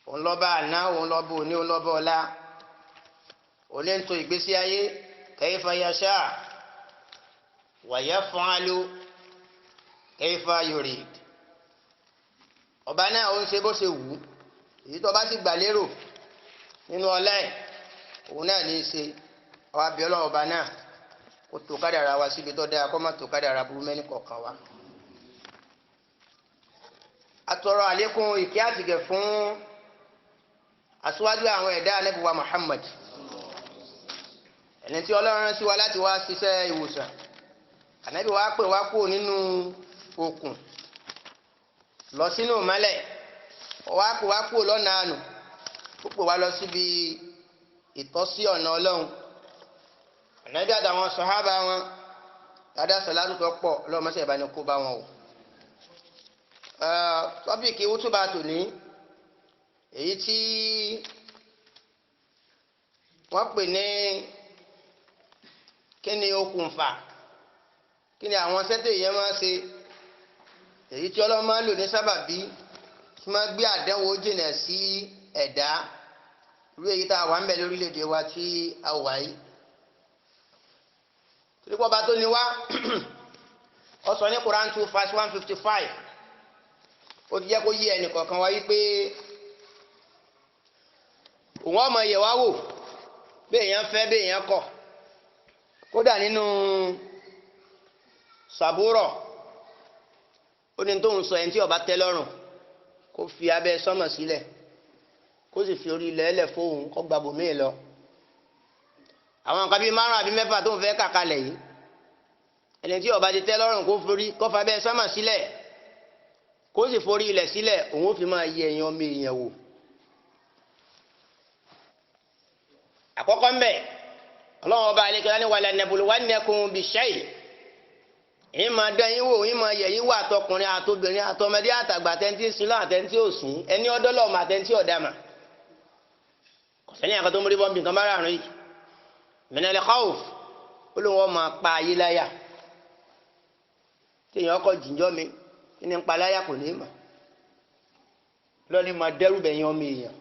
òun lọ́ba àná òun lọ́ba òní òun lọ́ba ọ̀la òun ń tò ìgbésí ayé kayfa yasha wa yaf'alu kayfa yurid. ọba náà ó ń ṣe bó ṣe wù ú, èyí tó bá sì gbà lérò nínú ọlá ẹ̀ òun náà ní í ṣe. ọba bí ọlọ́run ọba náà kó tó kádàrá wa síbi tó dáa kó má tó kádàrá burú mẹ́ni kọ̀ọ̀kan wa. atọrọ àlékún ìkẹ́ àtìgẹ̀ fún aṣíwájú àwọn ẹ̀dá Ànábì wa Muhammad, ẹni tí ọlọ́run rán sí wa láti wá ṣiṣẹ́ ìwòsàn. Ànábì wa pè wá kúrò nínú òkun lọ sínú ìmọ́lẹ̀, wá pè wá kúrò lọ́nà àánú, ó pè wá lọ síbi ìtọ́sí ọ̀nà ọlọ́run. Ànábì àtàwọn sàhábà wọn dáadáa sàlátù tó pọ̀ lọ́mọṣẹ́ ìbáni kó bá wọn o. tọ́pìkì wútúbà tòní èyí tí wọ́n pè ní kí ni okùnfà, kí ni àwọn sẹ́tẹ̀ yẹn máa ṣe, èyí tí Ọlọ́run máa ń lò ní sábàbí tí máa gbé àdánwò jìnà sí ẹ̀dá, irú èyí tá a wà ń bẹ lórílẹ̀‐èdè wa tí a wà yìí. torí pọ́ bá tó ní wá ó sọ ní Quran 2:155 ó ti jẹ́ kó yé ẹnì kọ̀ọ̀kan wá wípé òun ọmọ yẹ̀ wá wò bí èèyàn fẹ́ bí èèyàn kọ̀. kódà nínú Sàbúrọ̀ ó ní tóun sọ ẹni tí ó bá tẹ́ lọ́rùn kó fi abẹ́ sánmọ̀ sílẹ̀ kó sì fi orí ilẹ̀ ẹlẹ̀ fóun kó gba bòmíì lọ. àwọn nǹkan bíi 5 àbí 6 tó ń fẹ́ kàkalẹ̀ yìí, ẹni tí ó bá ti tẹ́ lọ́rùn kó fa abẹ́ sánmọ̀ sílẹ̀ kó sì forí ilẹ̀ sílẹ̀, òun ó fi máa yẹ èèyàn ọmọ èèyàn wò. àkọ́kọ́ ń bẹ̀ Ọlọ́run ọba àlekèlá ní wala nabluwannakum bishay'in, èyí máa dán yín wò, yín máa yẹ̀ yín wò, àtọkùnrin àtobìnrin àtọmọdé àtàgbà, àtẹ̀ntì sílọ̀ àtẹ̀ntì òsùn, ẹni ọdọ́lọ́mọ àtẹ̀ntì ọ̀dàmà. kọ̀sẹ́ni àkàtọ́ tó ń rí bọ́m̀bì nǹkan márààrún yìí. minal khawf ó lóun wọ́n máa pa ayé láyà, tí èèyàn kọ́ jìnjọ́ mi kí ni ń pa láyà kò ní mà, lọ́ni máa dẹ́rù bẹ̀yìn ọmọ èèyàn.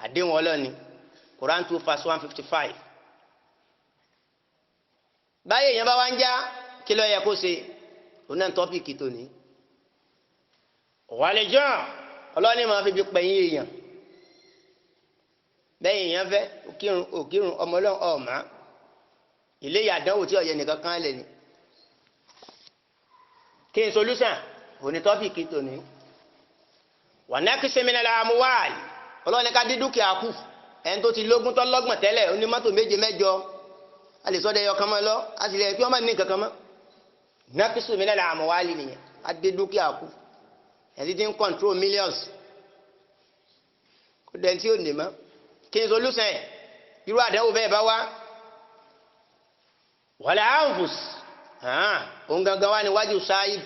àdéhùn ọlọ́ni Quran 2:155. báyìí èèyàn bá wá ń já kí ló yẹ kó ṣe, òun náà tọ́pìkì tòní. wàlejò ọlọ́ni máa fi bí pẹ̀yìn èèyàn, bẹ́ẹ̀ èèyàn fẹ́ òkírun ọmọ ọlọ́run ọ̀mà ilé ìyàdánwò tí ọ̀yẹ́ nìkan kan lẹ̀ ni. kí n solúsàn òní tọ́pìkì tòní. wà náà kí sẹ́mínà la mú wáàlì ọlọ́ni ká dín dúkìá kù. ẹni tó ti lógún tó lọ́gbọ̀n tẹ́lẹ̀ ó ní mọ́tò 7 mẹ́jọ, a lè sọ́dẹ̀ ẹyọ kan mọ́ lọ, a sì lè kí wọ́n má ní nǹkan kan mọ́. nákìsù mi náà àmọ́ wálé nìyẹn, a dé dúkìá kù. ẹni tí ń control millions kó dẹ́n tí ò ní mọ́. kí n solúsàn irú àdánwò bẹ́ẹ̀ bá wá. wàlẹ̀ anfus òun gangan wá níwájú sáyid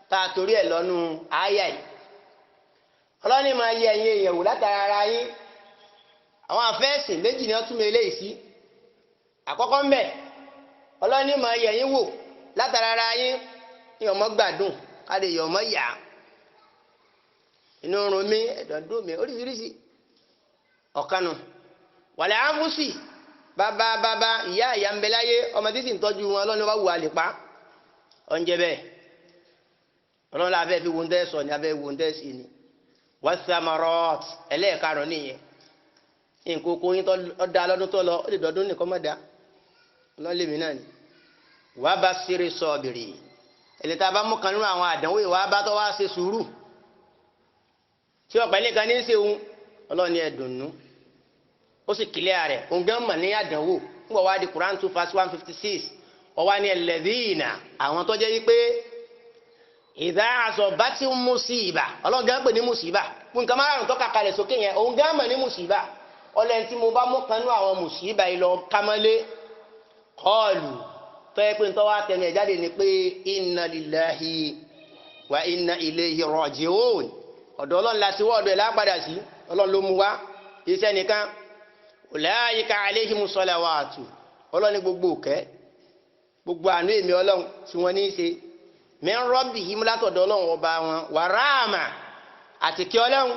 tá a torí ẹ̀ lọ́nu àyà yìí. ọlọ́ni máa yẹ ẹ̀yin èèyàn wò látara ara yín. àwọn àfẹ́sìn méjì ni wọ́n tún mi eléyìí sí. àkọ́kọ́ ń bẹ̀ ọlọ́ni máa yẹ yín wò látara ara yín, ní ọmọ gbádùn káde yọ ọmọ yá, inú run mi, ẹ̀dọ̀ dùn mi, oríṣiríṣi ọ̀kanu. wàlẹ̀ àǹfùsì bàbá ìyá ń bẹ láyé, ọmọ tí sì ń tọ́jú wọn ọlọ́ni wá wù àlè pa ọ̀njẹ́ bẹ́ẹ̀. ọlọ́ni abẹ́ fi wo ń tẹ́ sọ ni abẹ́ wo ń tẹ́ sí ni. wasamarot ẹlẹ́ẹ̀karùn nìyẹn. nǹkan oko yín tó da lọ́dún tó lọ ó lè dọ́dún nìkan mọ́ da lọ́lẹ́mí náà ni. wà á bá ṣeré sọ́ọ̀bìrì ẹni tá a bá mú kan nínú àwọn àdánwò ìwà bá tó wá ṣe sùúrù tí ọ̀pẹ nìkan ní í ṣe òun ọlọ́ni ẹ̀dùnnú ó sì kílẹ̀ rẹ̀ òun gan mọ̀ ní àdánwò ń bọ̀ wá di Quran 2:156 ọwá ní ẹlẹ́dínà àwọn tó jẹ́ wípé ìdá àsọ̀bátí mùsíbà ọlọ́run gan pè ní mùsíbà fún nǹkan márùn-ún tó kàkalẹ̀ sókè yẹn òun gan mọ̀ ní mùsíbà. ọlẹ́ni tí mo bá mú kanú àwọn mùsíbà yìí lọ kámọ́lé kọ́ọ̀lù tó yẹ pé ń tọ́wọ́ àtẹnu ẹ̀ jáde ni pé inna lillahi wa inna ilayhi raji'un. ọ̀dọ̀ ọlọ́run láti wọ́ ọ̀dọ̀ ẹ̀ lápadà sí, ọlọ́run ló mú wá iṣẹ́ nìkan. ulaika alayhimu salawatu ọlọ́run ní gbogbo òkẹ́ gbogbo àánú èmi ọlọ́run tí wọ́n ní í ṣe min rabbihim látọ̀dọ̀ ọlọ́run ọba wọn wa rahma àti kí ọlọ́run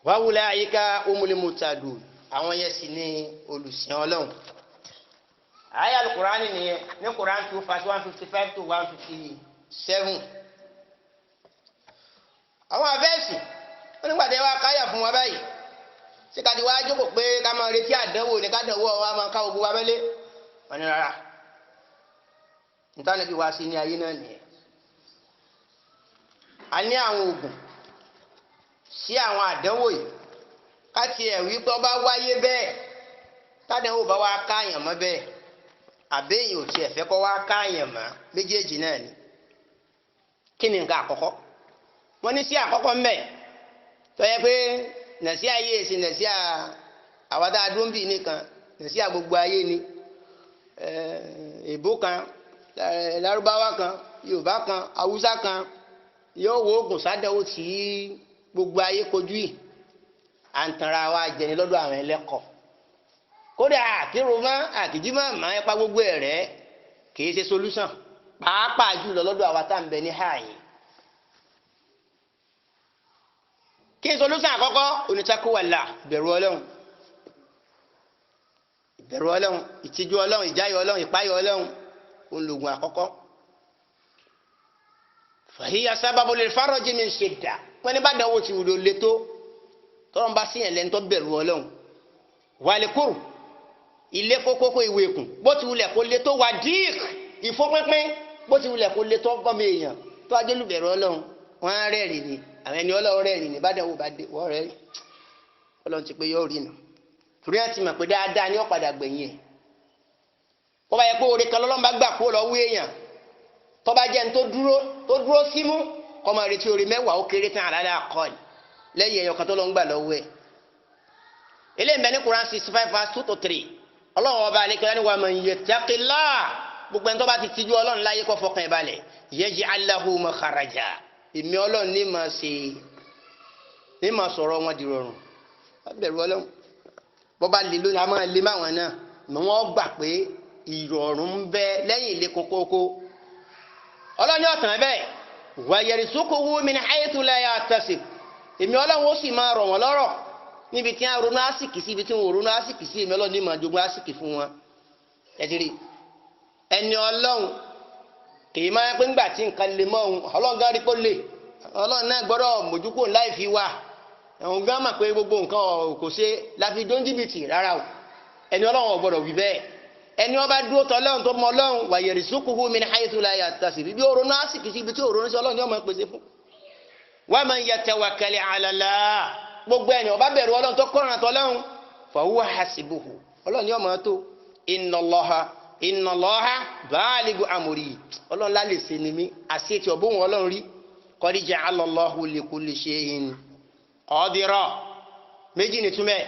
wa ulaika humul muhtadun àwọn yẹn sì ni olùsìn Ọlọ́run. Aya al-Qur'ani nìyẹn ní Quran 2 verse 155 to 157. àwọn àfẹ́sì wọ́n nígbà tí wọ́n káyà fún wa báyìí ṣé ká ti wá jókòó pé ká máa retí àdánwò ní ká dánwò wa máa ká ogun wa mẹ́lẹ́ wọ́n ní rárá nítorí bí wá sí ní ayé náà nìyẹn. a ní àwọn oògùn sí àwọn àdánwò yìí ká tiẹ̀ wí pé ọba wáyé bẹ́ẹ̀ tádánwò bá wá káàyàn mọ́ bẹ́ẹ̀ àbẹ́yìn ò tiẹ̀ fẹ́ kọ́ wá káàyàn mọ́ méjèèjì náà ni. kí ni nǹkan àkọ́kọ́ wọ́n ní sí àkọ́kọ́ mbẹ́ tó yẹ pé nàṣí ayé èsì nàṣí àwàdà àdúmbì nìkan nàṣí àgbogbo ayé ni èbó kan lárúbáwá kan yorùbá kan haúsá kan yóò wo oògùn sádánwò tí gbogbo ayé kojú yìí à ń tanra wa jẹni lọ́dọ̀ àwọn ẹlẹ́kọ̀ọ́ kódà àkírùmọ́ àkìjímọ́ máa ń pa gbogbo ẹ̀ rẹ́ kìí ṣe solution pàápàá jùlọ lọ́dọ̀ àwa tá à ń bẹ ní hàyè. kí n solution àkọ́kọ́ onítàkùwàlà ìbẹ̀rù Ọlọ́run ìbẹ̀rù Ọlọ́run ìtìjú Ọlọ́run ìjáyọ̀ Ọlọ́run ìpáyọ̀ Ọlọ́run olùgùn àkọ́kọ́. fàhíyà sábàbù lil faraji min shidda wọ́n ní bá dánwò tí wùdó lé tó tọ́rọ̀ bá síyàn lẹ́ni tó bẹ̀rù Ọlọ́run wàlíkùrù ilé kókókó ìwé ìkùn bó ti wulẹ̀ kó lé tó wà díìk ìfọ́pínpín bó ti wulẹ̀ kó lé tó gọ́mọ èèyàn tó ajélùbẹ̀rù Ọlọ́run wọ́n á rẹ́rìn ni àwọn ẹni Ọlọ́run rẹ́rìn ni bá dánwò bá dé wọ́n rẹ́rìn Ọlọ́run ti pé yóò rí nà torí ẹ̀ ti mọ̀ pé dáadáa ni ó padà gbẹ̀yìn ẹ̀ wọ́n bá yẹ pé orí kan lọ́lọ́run bá gbà kúrò lọ́wọ́ èèyàn tó bá jẹ́ ní tó dúró símú kọ́ máa retí orí mẹ́wàá ó kéré tán àlàlẹ́ àkọ́ọ̀lì lẹ́yìn ẹ̀yọ̀ kan tó lọ ń gbà lọ́wọ́ ẹ̀. eléyìí bẹ́ẹ̀ ní Quran 65 verse 2 to 3 Ọlọ́run ọba àlekèlá ni wa man yattaqillah gbogbo ẹni tó bá ti tijú Ọlọ́run láyé kó fọkàn ẹ̀ balẹ̀ yaj'al lahu makhraja èmi Ọlọ́run ní máa sọ̀rọ̀ wọn di rọrùn bẹ̀rù Ọlọ́run bó bá lè lónìí a máa lè máwọn náà mọ̀ wọ́n gbà pé ìrọ̀rùn ń bẹ lẹ́yìn ilé kókókó. Ọlọ́run ọ̀tàn bẹ́ẹ̀ wa yarzuquhu min haythu la yahtasib èmi Ọlọ́run ó sì máa rọ̀ wọ́n lọ́rọ̀ níbi tí wọ́n ronú àsìkì sí ibi tí wọ́n ronú àsìkì sí èmi Ọlọ́run ní máa jogún àsìkì fún wọn. ẹ̀dìrì ẹni Ọlọ́run kì í máa pé ńgbà tí nǹkan lè mọ́ òun Ọlọ́run gan rí pé ó lè Ọlọ́run náà gbọ́dọ̀ mójúkò láì fi wà ẹ̀hún gan mà pé gbogbo nǹkan kò ṣe láfi dó jìbìtì rárá o ẹni Ọlọ́run ò gbọ́dọ̀ wí bẹ́ẹ̀ ẹni ọba dúró tọ Ọlọ́run tó mọ Ọlọ́run wa yarzuquhu min haythu la yahtasib bí ó ronú àsìkì sí ibi tí ó ronú sí Ọlọ́run ní ọmọ pèsè fún. wa man yatawakkal ala Allah gbogbo ẹni ọba bẹ̀rù Ọlọ́run tó kọ́ran tọ Ọlọ́run fa huwa hasibuhu Ọlọ́run ní ọmọ tó inna Allaha balighu amri Ọlọ́run lálẹ́ sí ni mí àṣetì ọ̀bọ̀n Ọlọ́run rí qad ja'ala Allahu li kulli shay'in qadira méjì ní túmẹ̀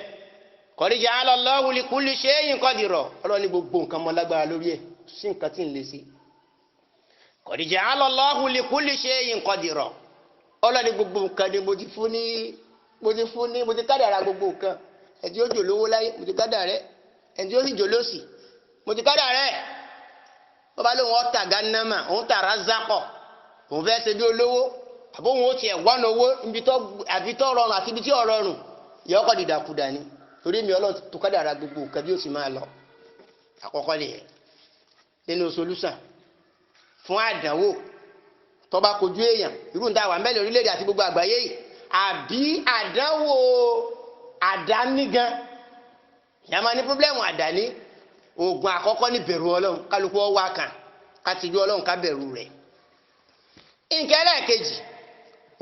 qad ja'ala Allahu li kulli shay'in qadira Ọlọ́run ní gbogbo nǹkan mọ́ lágbára lórí ẹ̀ sí nǹkan tí ń lè sí qad ja'ala Allahu li kulli shay'in qadira Ọlọ́run ní gbogbo nǹkan ni mo ti kádàrá gbogbo nǹkan ẹ̀dí ó jò lówó láyé mo ti kádàrá rẹ̀ ẹ̀dí ó sì jò lóṣì mo ti kádàrá rẹ̀ bó bá lóun ọ̀tà gánàmà òun tààrà zákọ̀ òun fẹ́ ṣe bí olówó àbóhun ó tiẹ̀ wọ́n owó àbí tó rọrùn àti ibi tí ò rọrùn yẹ ọkọ̀ dìdàkudà ni torí mi Ọlọ́run tó kádàrá gbogbo nǹkan bí ó sì máa lọ àkọ́kọ́ lè yẹ nínú solúsàn fún àdánwò tó bá kojú èèyàn irú ń dá wà mẹ́lẹ̀ orílẹ̀-èdè àti gbogbo àgbáyé yìí àbí àdánwò àdání gan ìyá máa ní pọ́blẹ́mù àdání oògùn àkọ́kọ́ ní bẹ̀rù Ọlọ́run kálukú ọwọ́ kan ká tijú Ọlọ́run ká bẹ̀rù rẹ̀. nǹkan ẹlẹ́ẹ̀kejì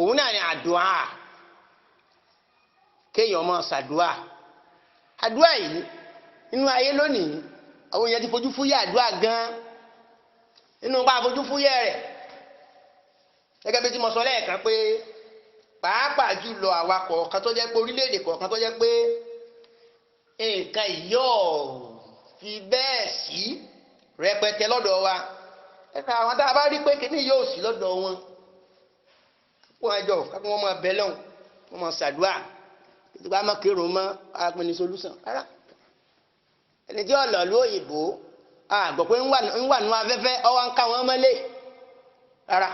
òun náà ni àdúà kéèyàn máa ṣàdúà àdúà yìí nínú ayé lónìí àwọn èèyàn ti fojú fúyẹ́ àdúà gan nínú bá fojú fúyẹ́ rẹ̀ gẹ́gẹ́ bí tí mo sọ lẹ́ẹ̀kan pé pàápàá jùlọ àwa kọ̀ọ̀kan tó jẹ́ pé orílẹ̀-èdè kọ̀ọ̀kan tó jẹ́ pé nǹkan yóò fi bẹ́ẹ̀ sí rẹpẹtẹ lọ́dọ̀ wa ẹ̀ka àwọn tá a bá rí pé kíní yóò sí lọ́dọ̀ wọn wọ́n àjọ kápẹ́ wọn máa bẹ lọ́hùn wọ́n máa ṣàdúrà títí wọ́n á máa kírun mọ́ apẹni solúsàn rárá ẹni tí ọ̀lọ́ ló òyìnbó àgbọ̀ pé ń wà nínú afẹ́fẹ́ ọwọ́ ń ká wọn mọ́lé rárá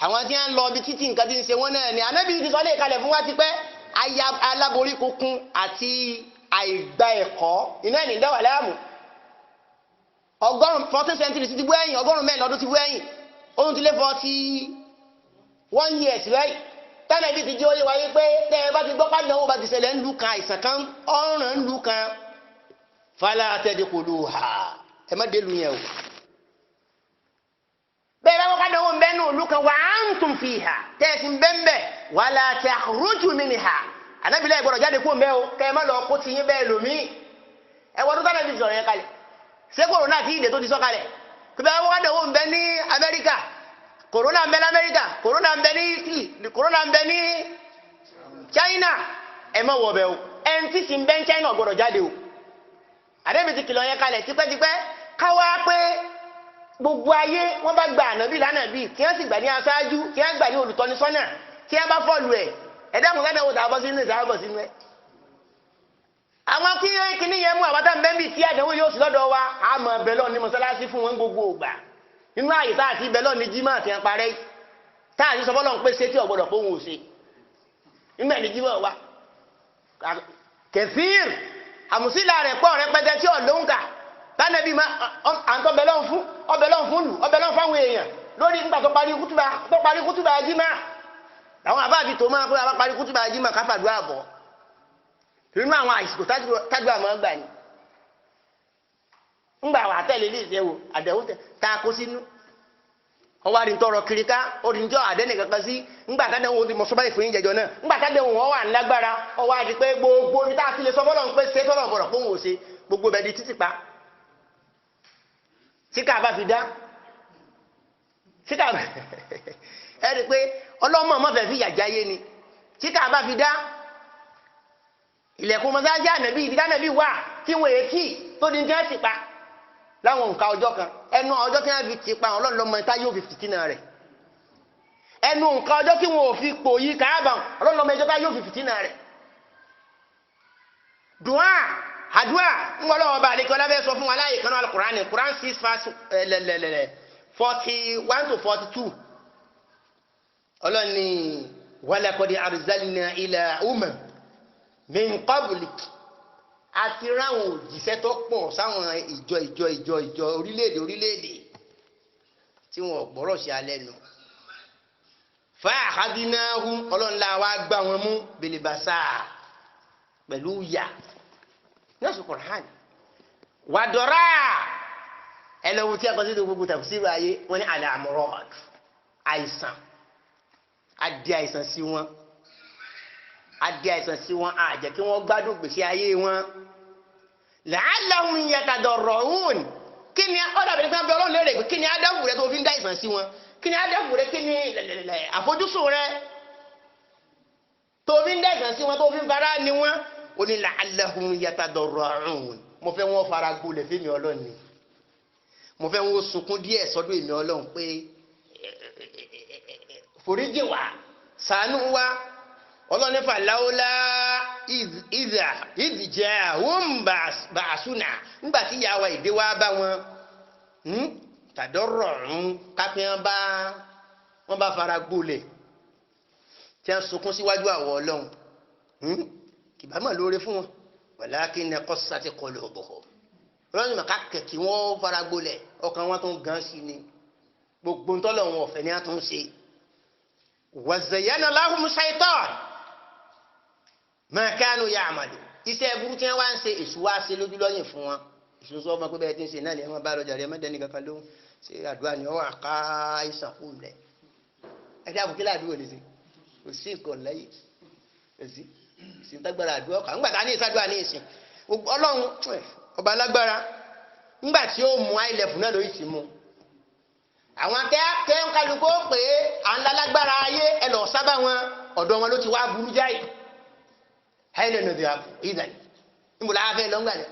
àwọn tí wọ́n lọ bí títí nǹkan tí ń ṣe wọ́n náà ni Ànábì ti sọ lé kalẹ̀ fún wa ti pẹ́ aláborí kunkun àti àìgbà ẹ̀kọ́ iná ẹni dá wà láàmú 14th century ti bú ẹ̀yìn 100 ọdún ti bú ẹ̀yìn ohun ti lé 41 years right tẹ́lẹ̀ bí ti jẹ́ oyé wáyé pé tẹ́ ẹ bá ti gbọ́ pàdánwò bá ti ṣẹlẹ̀ ń lù kan àìsàn kan ọ̀ràn ń lù kan fala tadkhuluha ẹ má dé lu yẹn o bẹ́ẹ̀ bá pàdánwò ń bẹ́ nù lù kan wa antum fiha tẹ́ẹ̀sì ń bẹ́ẹ̀ wala takhruju minha ànábìlẹ̀ ìgbọ̀dọ̀ jáde kó ń bẹ́ o kẹ́ ẹ má lọ kó ti yín bẹ́ẹ̀ lòmí ẹ wọ́n tó tánà bí sọ̀rọ̀ yẹn kalẹ̀ ṣé kòrónà tí ìdè tó ti sọ kalẹ̀ kí bẹ́ẹ̀ bá pàdánwò ń bẹ́ ní Amẹ́ríkà corona ń bẹ ní Amẹ́ríkà corona ń bẹ ní Italy corona ń bẹ ní China ẹ má wọ̀ bẹ́ o ẹni tí sì ń bẹ ní China gbọ́dọ̀ jáde o àdébí ti kìlọ̀ yẹn kalẹ̀ tipẹ́tipẹ́ káwá pé gbogbo ayé wọ́n bá gba ànábì lánàbì kí wọ́n sì gbà ní aṣáájú kí wọ́n gbà ní olùtọ́nisọ́nà kí wọ́n bá fọ́ọ̀lù ẹ̀ ẹ̀dá kò sẹ́dẹ̀ wò tà bọ́ sínú ìta bọ̀ sínú ẹ̀. àwọn kíní yẹn mú àbátá mbẹ́mbì tí àdánwò yóò sí lọ́dọ̀ wa àmọ́ bẹ́lọ̀ ní mọ́sálásí fún wọn gbogbo ògbà nínú àyè tá àti bẹ́lọ̀ ní jímọ̀ àti ẹ̀ parẹ́ tá àti sọfọ́lọ́ ń pé sétí ọ̀gbọ́dọ̀ pé òun ò ṣe nígbà ní jímọ̀ wa kẹfíìr àmùsílà rẹ̀ pọ̀ rẹpẹtẹ tí ọ̀ lóǹkà tánàbí ma àǹtọ́ bẹ̀lọ́n fún lù ọbẹ̀lọ́n fáwọn èèyàn lórí nígbà tó parí kútùbà jímà àwọn àbáàbí tó máa pé àbá parí kútùbà jímà káfàdúrà bọ̀ nínú àwọn àìsìkò tájú àmọ́ gbà ní ńgbà wà tẹ́lẹ̀ lè ṣe wò àdẹ̀wò ta kó sínú ọwọ́ àdín tọrọ kiriká oríjọ́ àdẹ́nì kankan sí ńgbà tádẹ̀ wọn ti mọ̀ sọ́bà ìfòyín jẹjọ náà ńgbà tádẹ̀ wọn wà lágbára ọwọ́ àdí pé gbogbo omi tá a ti lè sọ fọ́lọ́ ń pé ṣe tọ́lọ̀ bọ̀rọ̀ fóun ò ṣe gbogbo bẹ̀ di títì pa tí ká bá fi dá tí ká ẹ rí pé ọlọ́mọ ọmọ fẹ́ fi yàjáyé ni tí ká bá fi dá ilẹ̀kùn mọ́sáájá ànàbí ibi tánàbí wà tí wọ́n èkì tó di jẹ́ ti pa láwọn nǹkan ọjọ́ kan ẹnu ọjọ́ tí wọ́n fi ti pa ọlọ́run lọ́mọ ìta yóò fi fìtínà rẹ̀ ẹnu nǹkan ọjọ́ tí wọ́n ò fi pò yí káàbà ọlọ́run lọ́mọ ìjọba yóò fi fìtínà rẹ̀ dùn àdúrà ńgbọ́lọ́wọ́ bá àdékọ́ lábẹ́ sọ fún wa láyé kanáà al-Qur'an Qur'an 6 verse 41 to 42 ọlọ́ni walaqad arsalna ila min qablik àti ráwọn òjíṣẹ́ tó pọ̀ sáwọn ìjọ orílẹ̀-èdè tí wọ́n gbọ́rọ̀ sí alẹ́ nù fa akhadnahum ọlọ́nlá wa gbá wọn mú bilibasa pẹ̀lú yà nọ́ọ̀sì Qur'an wàdọ̀rà ẹlẹ́wọ̀n tí a kọ́ sí gbogbo tafsir ayé wọ́n ní al-amrad àìsàn adé àìsàn sí wọn àjẹ́ kí wọ́n gbádùn gbèsè ayé wọn la'allahum yatadarra'un kí ni ọ̀dà bẹ̀rẹ̀ fún abẹ́ ọlọ́run lérè pé kí ni adáwù rẹ tó fi ń dá àìsàn sí wọn kí ni adáwù rẹ kí ni àfojúsùn rẹ tó fi ń dá àìsàn sí wọn tó fi ń fara ni wọn ó ní la'allahum yatadarra'un mo fẹ́ wọn fara gbolẹ̀ fẹ́mi ọlọ́run ni mo fẹ́ wọn sunkún díẹ̀ sọ́dọ̀ èmi ọlọ́run pé foríjì wa ṣàánú wa ọlọ́run fà láwọ́lá ìdìjẹ́ àwọn bàásùnà nígbàtí ìyá wa ìdé wá bá wọn tàdọ́rọ̀rún kápẹ́ wọn bá fara gbolẹ̀ tí a sunkún síwájú àwọn ọlọ́run kìbámọ̀ lóore fún wọn walakin qassat qulubuhum ọlọ́run màkà kẹ̀kì wọn fara gbolẹ̀ ọkàn wọn tó ń gan sí ni gbogbo ntọ́lọ̀ wọn ọ̀fẹ́ ni a tún ṣe wa zayyana lahum shaytan ma kanu ya'malu iṣẹ́ burú tí wọ́n wá ń ṣe èṣù wá ṣe lójú lọ́yìn fún wọn èṣù sọ ọmọ pé bẹ́ẹ̀ tí ń ṣe náà ni ẹ máa bá lọ́jà rẹ̀ mọ́dẹ́ni kankan lóhùn ṣe àdúrà ni wọ́n àká ìsàn fún rẹ̀ ẹ̀dá àbùkí làdúrà ní sí kò sí nǹkan lẹ́yìn èsì ìsìn tágbára àdúrà kan ńgbà tá ní ìsádùá ní ìsìn ọlọ́run ọba lágbára ńgbà tí ó mú àìlẹ̀fù náà lórí ti mú àwọn akẹ́kẹ́ ń kálukó pé à ń lálágbára ayé ẹ lọ sábà wọn ọ̀dọ̀ wọn ló ti wá burú jáì hẹ́lẹ̀ nùbí àpò ìdàn níbùlá afẹ́ lọ́ngbà ní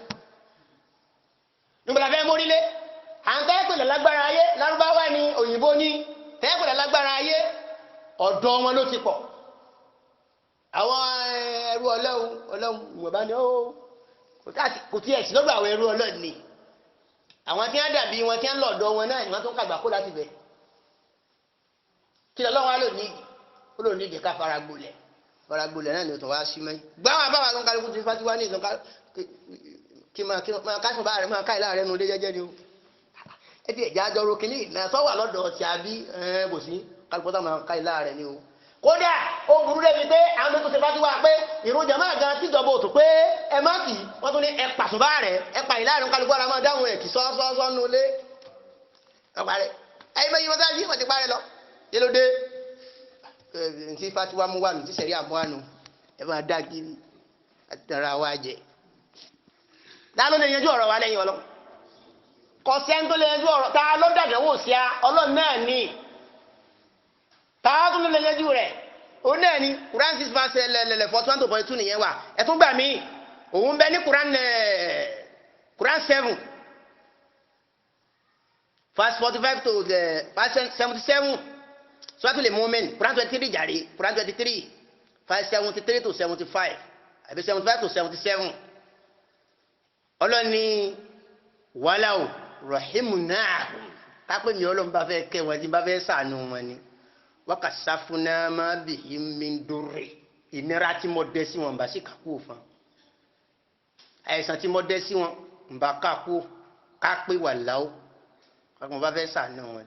níbùlá fẹ́ mórílé à ń tẹ́ẹ̀pẹ̀lẹ̀ lágbára ayé lárúbáwá ní òyìnbó ní tẹ́ẹ̀pẹ̀lẹ̀ lágbára ayé ọ̀dọ̀ wọn ló ti pọ̀ àwọn ẹrú ọlọ́run ìwọ̀nba ni ó kò tí ẹ̀sìn lọ́dọ̀ àwọn ẹrú ọlọ́run ni àwọn tí wọ́n dàbí wọn tí wọ́n lọ́dọ̀ wọn náà ni wọ́n tó ń kàgbà kó láti bẹ̀ kí lọ́wọ́ á lò ní ìdí ká fara gbolẹ̀ ọ̀rọ̀ agbolẹ̀ náà ni òtún wá sí mẹ́yìn gbáwọn àbáwá tó ń kálukú ti fati wá ní ìtàn kí máa káṣùn bá rẹ̀ máa ká ìlà rẹ̀ nu ilé jẹ́jẹ́ ni o ẹ ti ẹ̀já àjọrò kìíní ìlànà sọ́wà lọ́dọ̀ ọ̀tí àbí kò sí kálukú tó máa ká ìlà rẹ̀ ni o kódà ó burú débi pé àwọn tó ti fati wá pé ìrun jàmáà gan tíjọba òtún pé ẹ má kì í wọ́n tún ní ẹ pàṣùn bá rẹ̀ ẹ pa ìlà rẹ̀ kálukú ara máa dáhùn ẹ̀ kì sọ́ọ́sọ́ nu ilé ọ̀parẹ́ ẹ̀yin mẹ́yìn wọ́n sáà yí wọ́n ti parẹ́ lọ yẹlódé ntí fatiwa mú wà nù tí sẹ̀rí àmú wà nù ẹ máa dá kiri àtàrà wa jẹ. dáná lè yanjú ọ̀rọ̀ wa lẹ́yìn ọlọ́ kò sẹ́ni tó lè yanjú ọ̀rọ̀ tá a ló dàgbà wò sí a ọlọ́run náà ní tá a tún lè yanjú rẹ̀ òun náà ní Quran 6 verse 41-42 nìyẹn wà ẹ tún gbà mí òun bẹ ní Quran 7 verse 45 to verse 77. Suratul Mu'min, Quran 23 jàre, Quran 23, verse 73 to 75, àbí 75 to 77. Ọlọ́ni wàláwù rahimunahum kápẹ́ mi ọlọ́run bá fẹ́ kẹ́ wọn tí bá fẹ́ sànù wọn ni. Wakashafna ma bihim min durri. Ìnira tí mo dẹ́ sí wọn bá sì kàkú òfin. Àìsàn tí mo dẹ́ sí wọn bá kàkú kápẹ́ wàláwù kápẹ́ mo bá fẹ́ sànù wọn.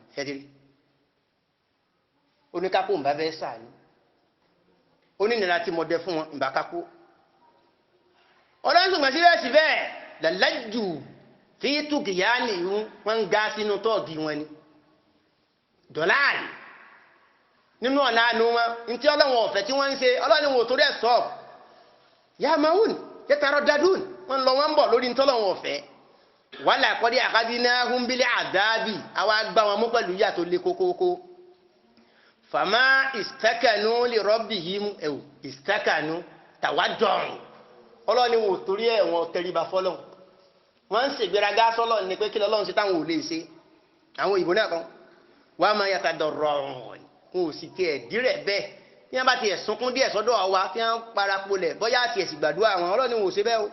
Oníkápò ń bá fẹ́ sàánú onínira tí mo dẹ fún wọn ń bá kápò ọlọ́run ṣùgbọ́n síbẹ̀sí bẹ́ẹ̀ làlájù tí túkìyà nìyún wọ́n ń ga sínú tọ́ọ̀gì wọn ni dọ̀láàlì nínú ọ̀nà àánú wọn ní tí ọlọ́run ọ̀fẹ́ tí wọ́n ń ṣe ọlọ́run wò torí ẹ̀ stop yamahun yẹtàrọ dadun wọn lọ wọn bọ̀ lórí ntọ́lọ́run ọ̀fẹ́ wàlà àkọ́dé àkádínà húnbílẹ̀ àdábì àwa gbá wọn mú pẹ̀lú yàtọ̀ lé kókókó fama istakanu li rabbihim ewu istakanu tawadun Ọlọ́run wò torí ẹ̀ wọ́n tẹríba fọ́lọ́run wọ́n ń ṣègbéraga sọ́lọ́run ní pé kí lọ́lọ́run ṣe táwọn ò lè ṣe àwọn ìbò náà kan wá máa yatadarrun kò sì tiẹ̀ dírẹ̀ bẹ́ẹ̀ tí wọ́n bá tiẹ̀ sunkún díẹ̀ sọ́dọ̀ wa tí wọ́n parapolẹ̀ bọ́yá àti ẹ̀sìn gbàdúrà wọn Ọlọ́run wò ṣe bẹ́ẹ̀ o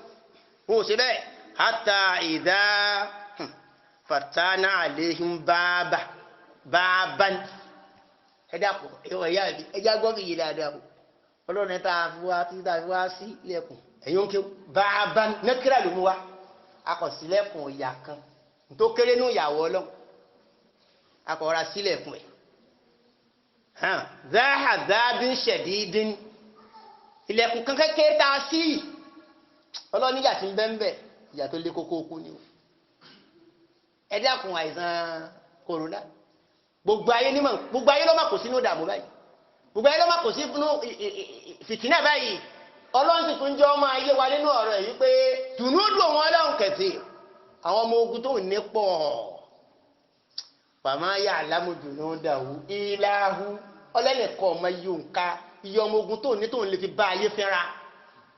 wò ṣe bẹ́ẹ̀ hatta idha fatana alaihim baban ẹ̀dàpọ̀ ẹ̀wọ̀ ìyá mi ẹjá gbọ́ kìí dáadáa o Ọlọ́run tá a fi wá tí a fi wá sí ilẹ̀kùn ẹ̀yìn òkè bàbá nẹ́kírà ló mú wa akọ̀sílẹ̀kùn ìyá kan tó kéré nù ìyàwó Ọlọ́run akọ̀ra sílẹ̀kùn ẹ̀ záhàzábín ṣẹ̀dídín ilẹ̀kùn kan kékeré tá a sí Ọlọ́run níyà tí ń bẹ́ńbẹ́ ìyà tó lé kókó kú ni o ẹ̀dàkùn àìsàn kòrónà gbogbo ayé ló má kò sínú ìdààmú báyìí gbogbo ayé ló má kò sínú fìtínà báyìí Ọlọ́run sì tún jẹ́ ọmọ ayé wa nínú ọ̀rọ̀ yìí pé dùnúdù òun Ọlọ́run kẹfì àwọn ọmọ ogun tó ní pọ̀ fàmá yà lámùdùnú dàwú ìlàhú ọlẹ́nìkan ọmọ iye òǹkà iye ọmọ ogun tó ní tóun lè fi bá ayé fẹ́ra